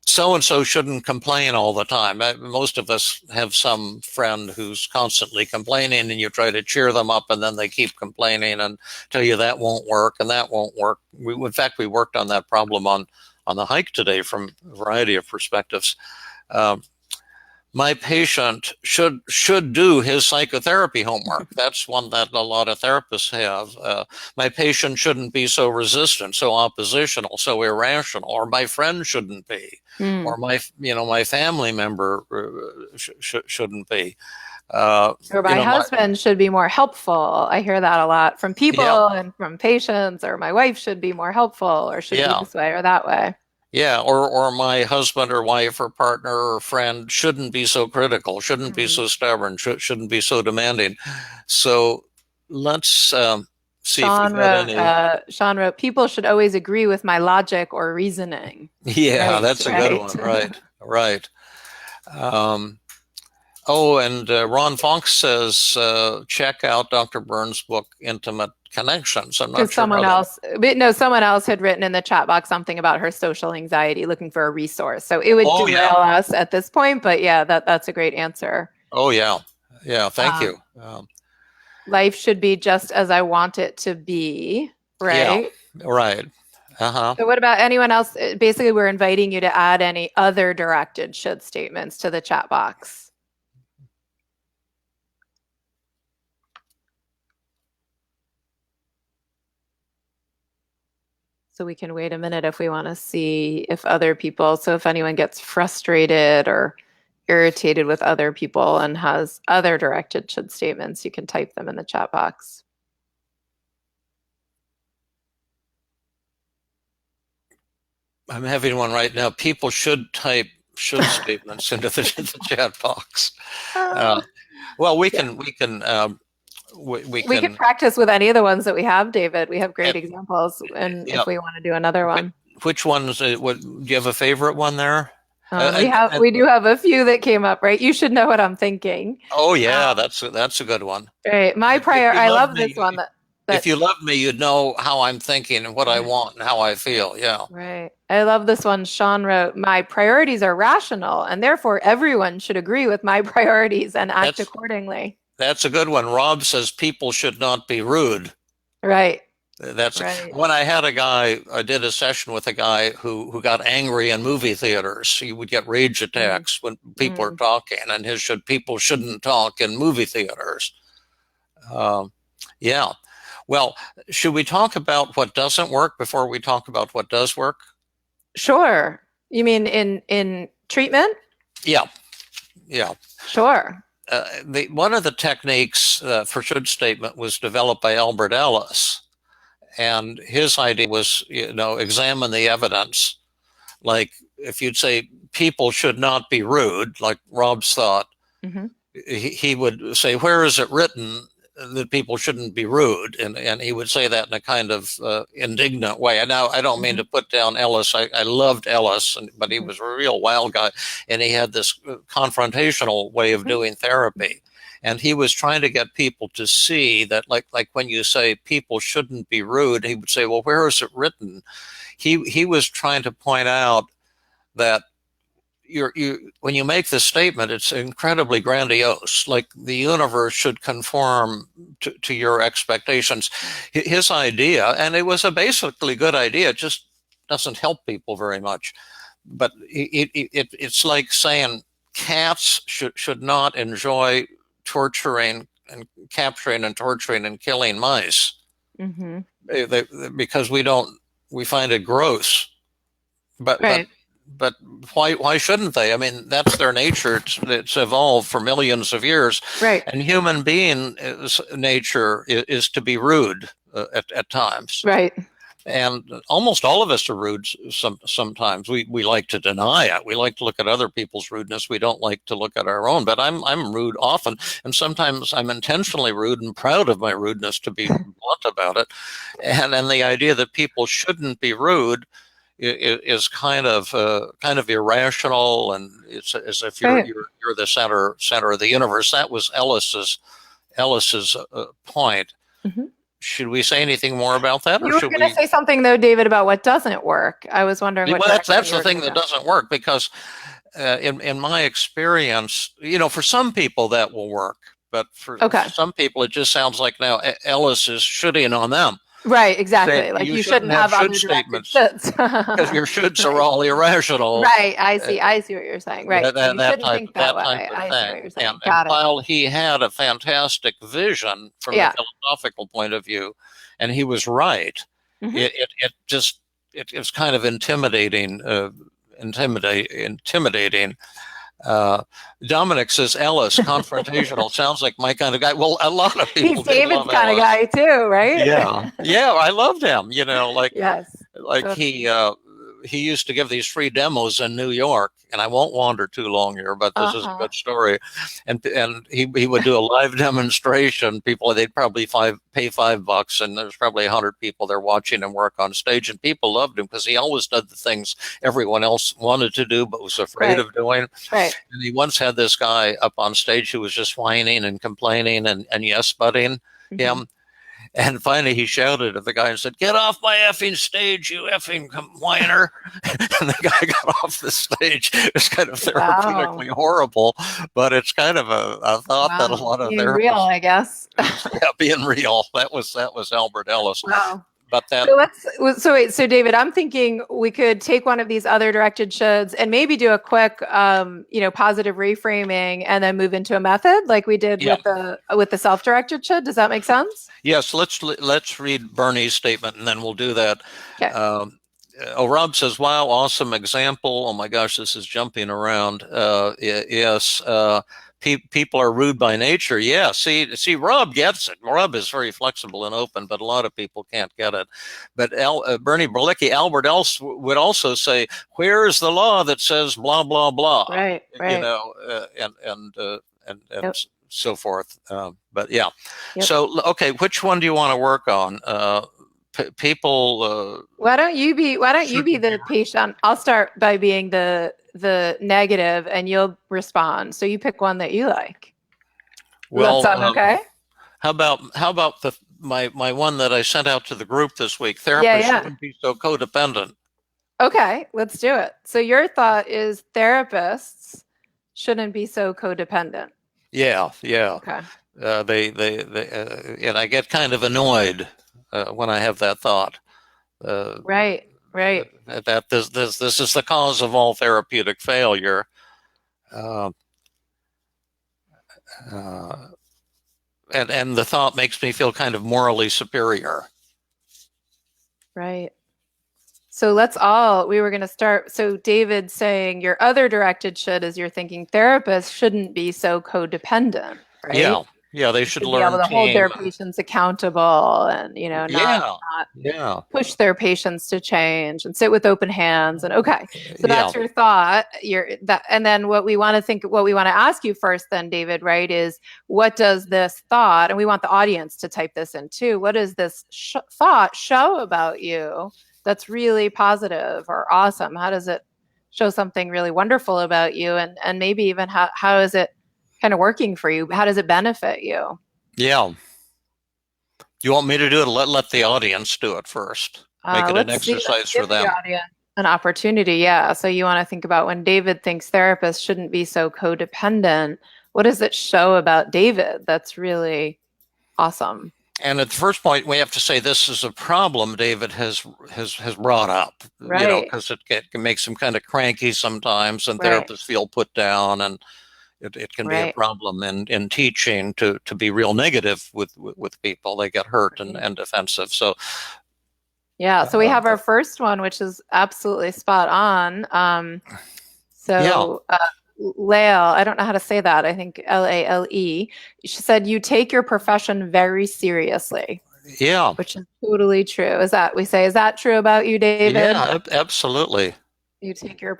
So-and-so shouldn't complain all the time. Most of us have some friend who's constantly complaining, and you try to cheer them up, and then they keep complaining and tell you that won't work and that won't work. In fact, we worked on that problem on the hike today from a variety of perspectives. My patient should do his psychotherapy homework. That's one that a lot of therapists have. My patient shouldn't be so resistant, so oppositional, so irrational, or my friend shouldn't be, or my family member shouldn't be. Or my husband should be more helpful. I hear that a lot from people and from patients, or my wife should be more helpful, or should be this way or that way. Yeah, or my husband or wife or partner or friend shouldn't be so critical, shouldn't be so stubborn, shouldn't be so demanding. So let's see Sean if we got any. Sean wrote, people should always agree with my logic or reasoning. Yeah, that's a good one. Right. And Ron Funk says, check out Dr. Burns' book, Intimate Connections. I'm not sure. Someone else had written in the chat box something about her social anxiety, looking for a resource. So it would derail us at this point, but yeah, that's a great answer. Oh yeah. Thank you. Life should be just as I want it to be, right? Yeah, right. So what about anyone else? Basically, we're inviting you to add any other directed should statements to the chat box. So we can wait a minute if we want to see if other people, so if anyone gets frustrated or irritated with other people and has other directed should statements, you can type them in the chat box. I'm having one right now. People should type should statements into the chat box. Well, we can practice with any of the ones that we have, David. We have great examples, and if we want to do another one. Which ones? Do you have a favorite one there? We do have a few that came up, right? You should know what I'm thinking. Oh yeah, that's a good one. Right, I love this one. If you love me, you'd know how I'm thinking and what I want and how I feel. Yeah. Right. I love this one. Sean wrote, my priorities are rational, and therefore everyone should agree with my priorities and act accordingly. That's a good one. Rob says people should not be rude. Right. That's right. When I did a session with a guy who got angry in movie theaters. He would get rage attacks when people are talking, and people shouldn't talk in movie theaters. Yeah. Well, should we talk about what doesn't work before we talk about what does work? Sure. You mean in treatment? Yeah. Sure. One of the techniques for should statement was developed by Albert Ellis, and his idea was, examine the evidence. Like if you'd say people should not be rude, like Rob's thought, he would say, where is it written that people shouldn't be rude? And he would say that in a kind of indignant way. And now I don't mean to put down Ellis. I loved Ellis, but he was a real wild guy, and he had this confrontational way of doing therapy. And he was trying to get people to see that, like when you say people shouldn't be rude, he would say, well, where is it written? He was trying to point out that when you make this statement, it's incredibly grandiose. Like the universe should conform to your expectations. His idea, and it was a basically good idea, it just doesn't help people very much. But it's like saying cats should not enjoy torturing and capturing and torturing and killing mice. Mm-hmm. Because we find it gross. But Right. but why shouldn't they? I mean, that's their nature. It's evolved for millions of years. Right. And human being nature is to be rude at times. Right. And almost all of us are rude sometimes. We like to deny it. We like to look at other people's rudeness. We don't like to look at our own. But I'm rude often, and sometimes I'm intentionally rude and proud of my rudeness, to be blunt about it. And the idea that people shouldn't be rude is kind of irrational, and it's as if you're the center of the universe. That was Ellis's point. Mm-hmm. Should we say anything more about that, or you were going to say something though, David, about what doesn't work? I was wondering. Well, that's the thing that doesn't work, because in my experience, for some people that will work, but for some people it just sounds like now Ellis is shooting on them. Right, exactly. Like you shouldn't have should statements because your shoulds are all irrational. Right, I see what you're saying. Right, that you shouldn't type, think that way. I see what you're saying. And while he had a fantastic vision from a philosophical point of view, and he was right, mm-hmm. it's kind of intimidating. Dominic says Ellis, confrontational, sounds like my kind of guy. Well, a lot of people. He's David's kind of guy too, right? Yeah, I loved him. Yes, like he used to give these free demos in New York, and I won't wander too long here, but this is a good story. And he would do a live demonstration. They'd probably pay $5, and there's probably 100 people there watching him work on stage, and people loved him because he always did the things everyone else wanted to do but was afraid of doing. Right. And he once had this guy up on stage who was just whining and complaining and yes-butting him. And finally he shouted at the guy and said, "Get off my effing stage, you effing whiner." And the guy got off the stage. It's kind of therapeutically horrible, but it's kind of a thought that a lot of being real, I guess. Being real. That was Albert Ellis. Wow. But that, so David, I'm thinking we could take one of these other directed shoulds and maybe do a quick, positive reframing, and then move into a method like we did with the self-directed should. Does that make sense? Yes. Let's read Bernie's statement, and then we'll do that. Okay. Rob says, "Wow, awesome example." Oh my gosh, this is jumping around. Yes. People are rude by nature. Yeah, see, Rob gets it. Rob is very flexible and open, but a lot of people can't get it. But Bernie Berlicki, Albert Ellis would also say, "Where is the law that says blah blah blah?" Right. And so forth. But yeah. Yep. So okay, which one do you want to work on? People. Why don't you be the patient? I'll start by being the negative, and you'll respond. So you pick one that you like. Well, does that sound okay? How about my one that I sent out to the group this week? Therapists shouldn't be so codependent. Okay, let's do it. So your thought is therapists shouldn't be so codependent. Yeah. Okay. And I get kind of annoyed when I have that thought. Right. That this is the cause of all therapeutic failure. And the thought makes me feel kind of morally superior. Right. So we were going to start. So David saying your other directed should is you're thinking therapists shouldn't be so codependent, right? Yeah, they should learn be able to hold their patients accountable, and not push their patients to change, and sit with open hands. And so that's your thought. And then what we want to ask you first, then, David, right, is what does this thought, and we want the audience to type this in too. What does this thought show about you that's really positive or awesome? How does it show something really wonderful about you, and maybe even how is it kind of working for you? How does it benefit you? Yeah. You want me to do it? Let the audience do it first. Make it an exercise for them. An opportunity, yeah. So you want to think about when David thinks therapists shouldn't be so codependent, what does it show about David that's really awesome? And at the first point, we have to say this is a problem David has brought up, Right, because it makes him kind of cranky sometimes, and right, therapists feel put down, and it can be a right, problem in teaching to be real negative with people. They get hurt right. and defensive. So, Yeah, so we uh, have our first one, which is absolutely spot on. yeah, So Lael, I don't know how to say that. I think Lale. She said you take your profession very seriously, yeah, which is totally true. Is that true about you, David? yeah, absolutely. You take your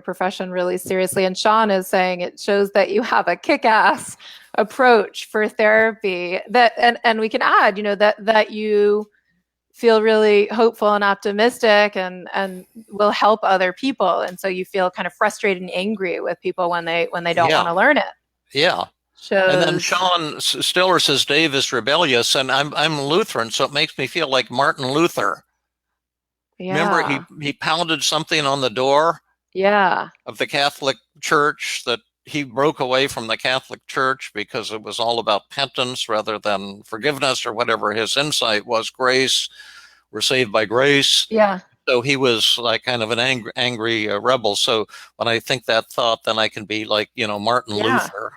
profession really seriously. And Sean is saying it shows that you have a kick-ass approach for therapy. And we can add, that you feel really hopeful and optimistic and will help other people. And so you feel kind of frustrated and angry with people when they don't want Yeah, to learn it. yeah. And then Shows, Sean Stiller says Dave is rebellious, and I'm Lutheran, so it makes me feel like Martin Luther. Remember, yeah, he pounded something on the door yeah, of the Catholic Church, that he broke away from the Catholic Church because it was all about penance rather than forgiveness, or whatever his insight was. Grace, we're saved by grace. yeah, So he was like kind of an angry rebel. So when I think that thought, then I can be like, Martin yeah. Luther.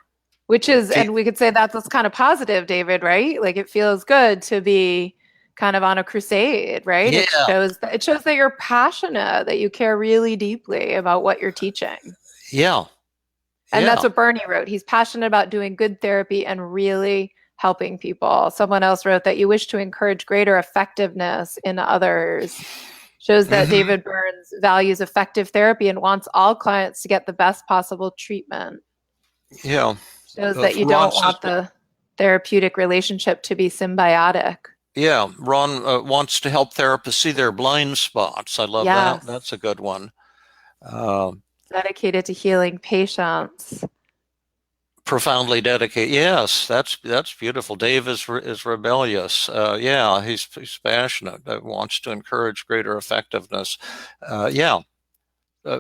And we could say that's kind of positive, David, right? Like it feels good to be kind of on a crusade, right? Yeah, It shows that you're passionate, that you care really deeply about what you're teaching. yeah, And that's yeah. what Bernie wrote. He's passionate about doing good therapy and really helping people. Someone else wrote that you wish to encourage greater effectiveness in others. Shows that Hmm. David Burns values effective therapy and wants all clients to get the best possible treatment. Yeah. Shows that you Ron don't says, want the therapeutic relationship to be symbiotic. yeah, Ron wants to help therapists see their blind spots. I love that. Yes. That's a good one. Uh, Dedicated to healing patients. Profoundly dedicated. Yes, that's beautiful. Dave is rebellious. Yeah, he's passionate. Wants to encourage greater effectiveness. Yeah,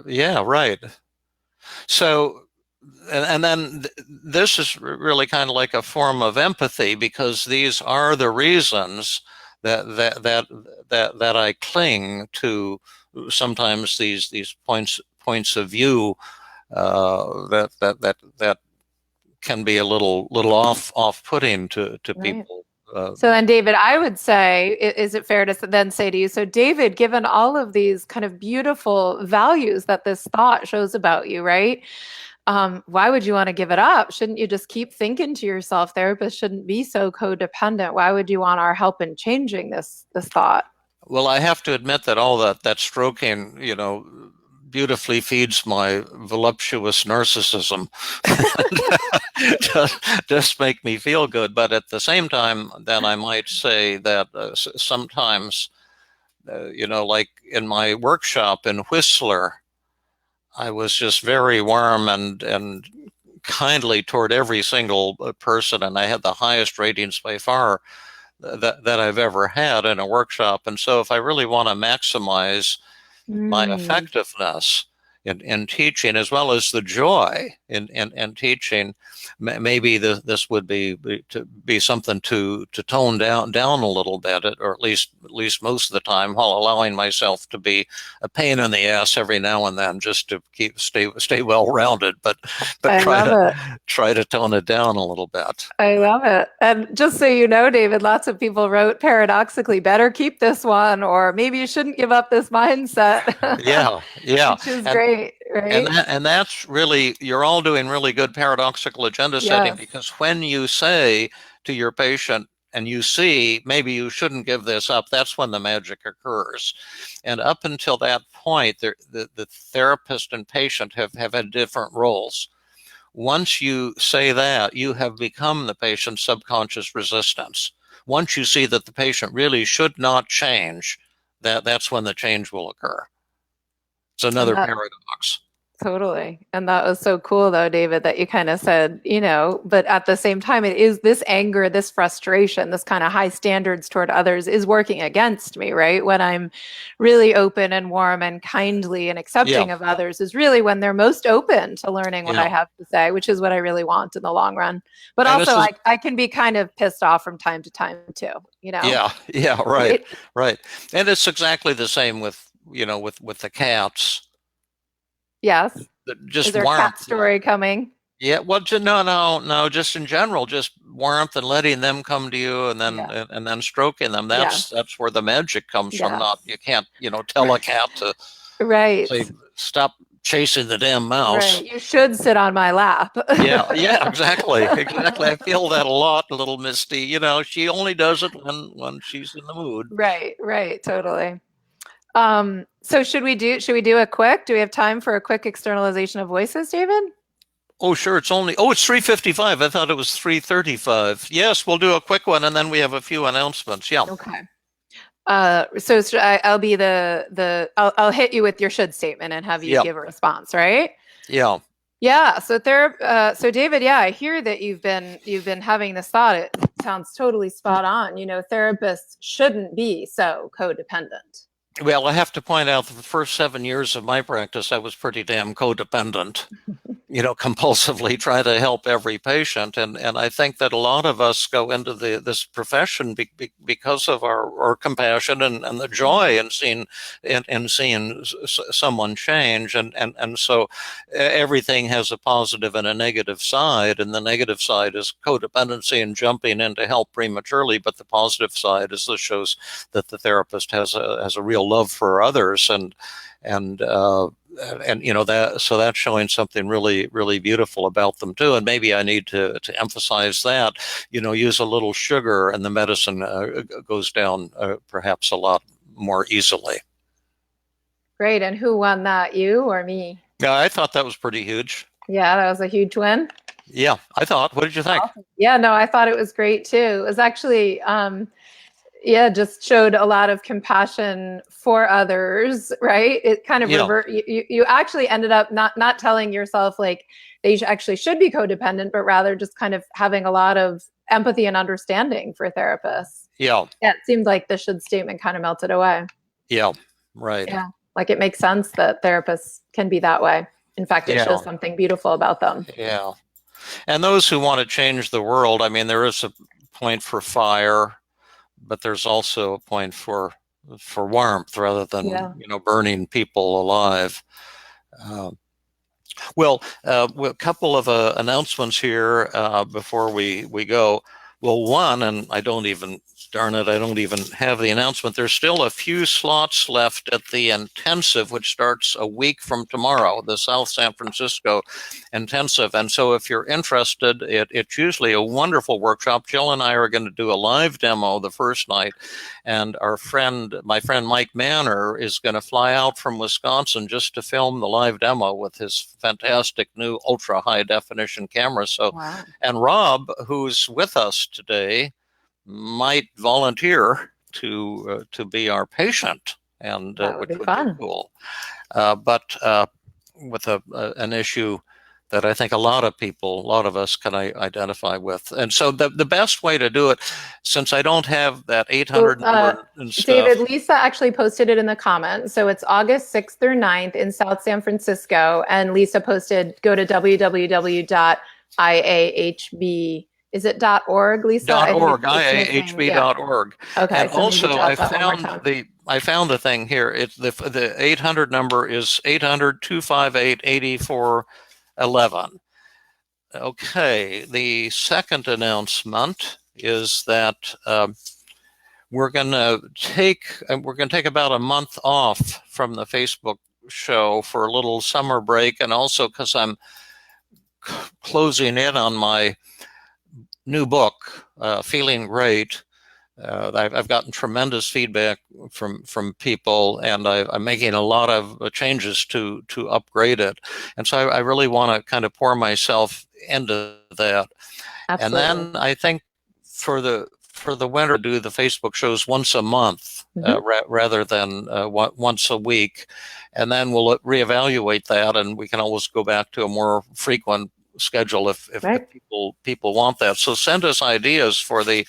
yeah, right. So, and then this is really kind of like a form of empathy, because these are the reasons that I cling to sometimes these points of view, that can be a little off-putting to Right. people. So then, David, I would say, is it fair to then say to you, so David, given all of these kind of beautiful values that this thought shows about you, right? Why would you want to give it up? Shouldn't you just keep thinking to yourself, therapists shouldn't be so codependent? Why would you want our help in changing this thought? Well, I have to admit that all that stroking, beautifully feeds my voluptuous narcissism. Just make me feel good. But at the same time, then I might say that sometimes, like in my workshop in Whistler, I was just very warm and kindly toward every single person, and I had the highest ratings by far that I've ever had in a workshop. And so, if I really want to maximize my Mm, effectiveness in teaching, as well as the joy in teaching, maybe this would be something to tone down a little bit, or at least most of the time, while allowing myself to be a pain in the ass every now and then, just to stay well rounded, but I love it. try to tone it down a little bit. I love it. And just so you know, David, lots of people wrote paradoxically, better keep this one, or maybe you shouldn't give up this mindset, Yeah, yeah, which is and great, and right? that's really, you're all doing really good paradoxical agenda setting, Yes. because when you say to your patient and you see maybe you shouldn't give this up, that's when the magic occurs. And up until that point, the therapist and patient have had different roles. Once you say that, you have become the patient's subconscious resistance. Once you see that the patient really should not change, that's when the change will occur. It's And another that paradox. Totally. And that was so cool, though, David, that you kind of said, but at the same time, it is this anger, this frustration, this kind of high standards toward others is working against me, right? When I'm really open and warm and kindly and Yeah, accepting of others is really when they're most open to learning what I yeah. have to say, which is what I really want in the long run. But And this also, is, I can be kind of pissed off from time to time, too, yeah, yeah, right, Right? right. And it's exactly the same with, with the cats. Yes. Is Just there a cat warmth. story coming? Yeah, well, no, no, no. Just in general, just warmth and letting them come to you, and then Yeah. and then stroking them. Yeah. That's where the magic comes from. Yeah. Not you can't tell a cat to Right. say stop chasing the damn Right. mouse. You should sit on my lap. Yeah, yeah, exactly, exactly. I feel that a lot, little Misty. She only does it when she's in the mood. Right, right, totally. So should we do a quick? Do we have time for a quick externalization of voices, David? Oh, sure. It's 3:55. I thought it was 3:35. Yes, we'll do a quick one, and then we have a few announcements. Yeah. Okay. I'll be I'll hit you with your should statement and have you Yeah. give a response, right? Yeah. Yeah. So David, yeah, I hear that you've been having this thought. It sounds totally spot on. Therapists shouldn't be so codependent. Well, I have to point out that the first 7 years of my practice, I was pretty damn codependent. Compulsively try to help every patient. And I think that a lot of us go into this profession because of our compassion and the joy in seeing someone change. And so everything has a positive and a negative side. And the negative side is codependency and jumping in to help prematurely. But the positive side is this shows that the therapist has a real love for others and that's showing something really, really beautiful about them too. And maybe I need to emphasize that. Use a little sugar and the medicine goes down perhaps a lot more easily. Great. And who won that, you or me? Yeah, I thought that was pretty huge. Yeah, that was a huge win. Yeah, I thought. What did you think? Awesome. Yeah, no, I thought it was great too. It was actually just showed a lot of compassion for others, right? It kind of you actually ended up not telling yourself like they actually should be codependent, but rather just kind of having a lot of empathy and understanding for therapists. Yeah, it seemed like the should statement kind of melted away. Yeah, right. Yeah, like it makes sense that therapists can be that way. In fact, it shows something beautiful about them. Yeah. And those who want to change the world, I mean, there is a point for fire, but there's also a point for warmth rather than burning people alive. A couple of announcements here before we go. Well, one, and I don't even have the announcement. There's still a few slots left at the intensive, which starts a week from tomorrow, the South San Francisco intensive. And so if you're interested, it's usually a wonderful workshop. Jill and I are going to do a live demo the first night. And my friend Mike Manor is going to fly out from Wisconsin just to film the live demo with his fantastic new ultra high definition camera. So, wow. And Rob, who's with us today, might volunteer to be our patient, and that would which be fun. Be cool. But with an issue that I think a lot of us can identify with. And so the best way to do it, since I don't have that 800 number and stuff. David, Lisa actually posted it in the comments. So it's August 6th through 9th in South San Francisco. And Lisa posted, go to www.iahb. Is it .org, Lisa? .org, iahb.org. Okay. And so also, I found the thing here. It's the 800 number is 800-258-8411. Okay. The second announcement is that we're going to take about a month off from the Facebook show for a little summer break, and also because I'm closing in on my new book, Feeling Great. I've gotten tremendous feedback from people, and I'm making a lot of changes to upgrade it. And so I really want to kind of pour myself into that. Absolutely. And then I think for for the winter, do the Facebook shows once a month rather than once a week. And then we'll reevaluate that, and we can always go back to a more frequent schedule if people want that. So send us ideas for the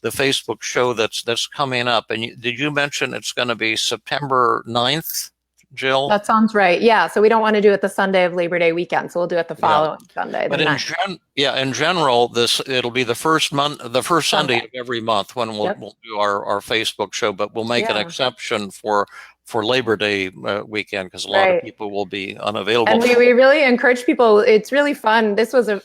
Facebook show that's coming up. And did you mention it's going to be September 9th, Jill? That sounds right. Yeah. So we don't want to do it the Sunday of Labor Day weekend. So we'll do it the following Sunday. But in general, it'll be the first Sunday of every month when we'll do our Facebook show. But we'll make an exception for Labor Day weekend because a lot of people will be unavailable. And we really encourage people. It's really fun.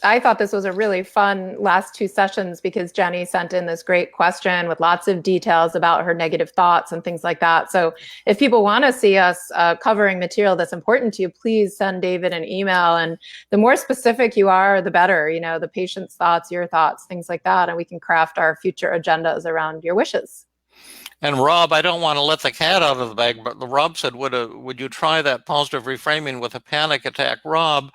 I thought this was a really fun last 2 sessions because Jenny sent in this great question with lots of details about her negative thoughts and things like that. So if people want to see us covering material that's important to you, please send David an email. And the more specific you are, the better, the patient's thoughts, your thoughts, things like that. And we can craft our future agendas around your wishes. And Rob, I don't want to let the cat out of the bag, but Rob said, would you try that positive reframing with a panic attack? Rob,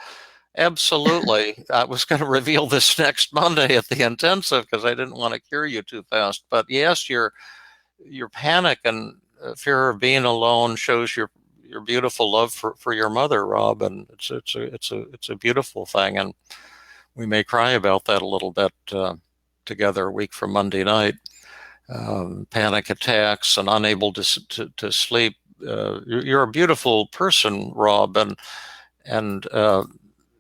absolutely. I was going to reveal this next Monday at the intensive because I didn't want to cure you too fast. But yes, your panic and fear of being alone shows your beautiful love for your mother, Rob, and it's a beautiful thing. And we may cry about that a little bit together a week from Monday night. Panic attacks and unable to sleep. You're a beautiful person, Rob, and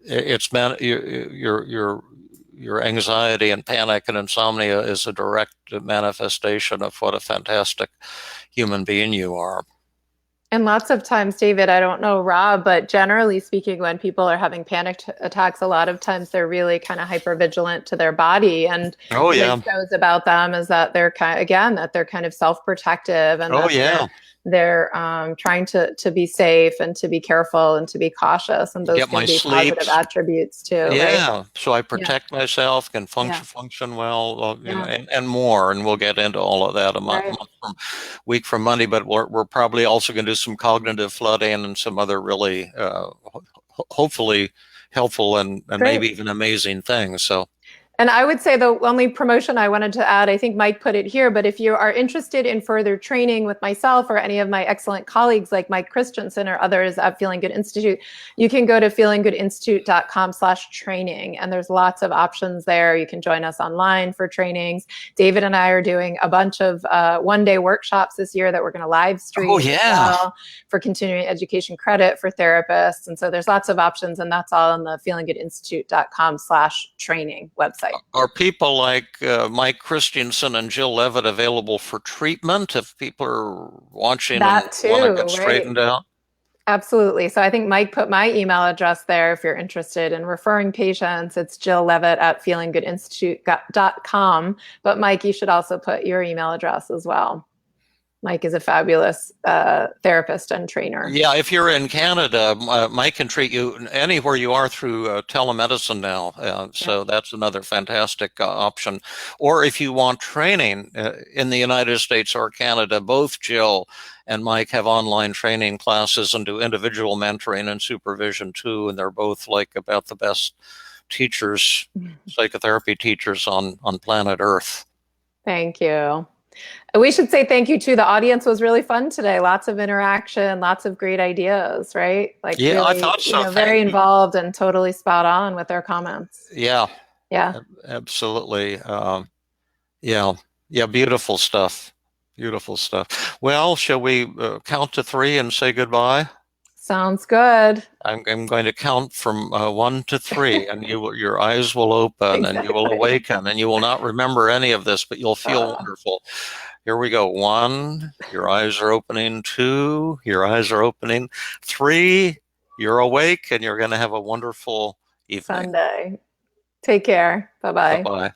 it's your anxiety and panic and insomnia is a direct manifestation of what a fantastic human being you are. And lots of times, David, I don't know, Rob, but generally speaking, when people are having panic attacks, a lot of times they're really kind of hypervigilant to their body. And what shows about them is that they're kind of self-protective and they're trying to be safe and to be careful and to be cautious. And those can be positive attributes too. Yeah. Right? So I protect myself, can function well, and more. And we'll get into all of that a week from Monday. But we're probably also going to do some cognitive flooding and some other really, hopefully helpful and maybe even amazing things. So. And I would say the only promotion I wanted to add, I think Mike put it here, but if you are interested in further training with myself or any of my excellent colleagues like Mike Christensen or others at Feeling Good Institute, you can go to feelinggoodinstitute.com/training. And there's lots of options there. You can join us online for trainings. David and I are doing a bunch of one-day workshops this year that we're going to live stream for continuing education credit for therapists. And so there's lots of options, and that's all on the feelinggoodinstitute.com/training website. Are people like Mike Christensen and Jill Levitt available for treatment if people are watching and want to get straightened out? Absolutely. So I think Mike put my email address there if you're interested in referring patients. It's Jill Levitt at feelinggoodinstitute.com. But Mike, you should also put your email address as well. Mike is a fabulous therapist and trainer. Yeah, if you're in Canada, Mike can treat you anywhere you are through telemedicine now. So that's another fantastic option. Or if you want training in the United States or Canada, both Jill and Mike have online training classes and do individual mentoring and supervision too. And they're both like about the best teachers, psychotherapy teachers on planet Earth. Thank you. We should say thank you to the audience. Was really fun today. Lots of interaction, lots of great ideas, right? Like really, I thought so. Very involved and totally spot on with their comments. Yeah, absolutely. Beautiful stuff. Beautiful stuff. Well, shall we count to 3 and say goodbye? Sounds good. I'm going to count from 1 to 3, and your eyes will open and you will awaken, and you will not remember any of this, but you'll feel wonderful. Here we go. 1, your eyes are opening. 2, your eyes are opening. 3, you're awake, and you're going to have a wonderful evening. Sunday. Take care. Bye-bye. Bye-bye.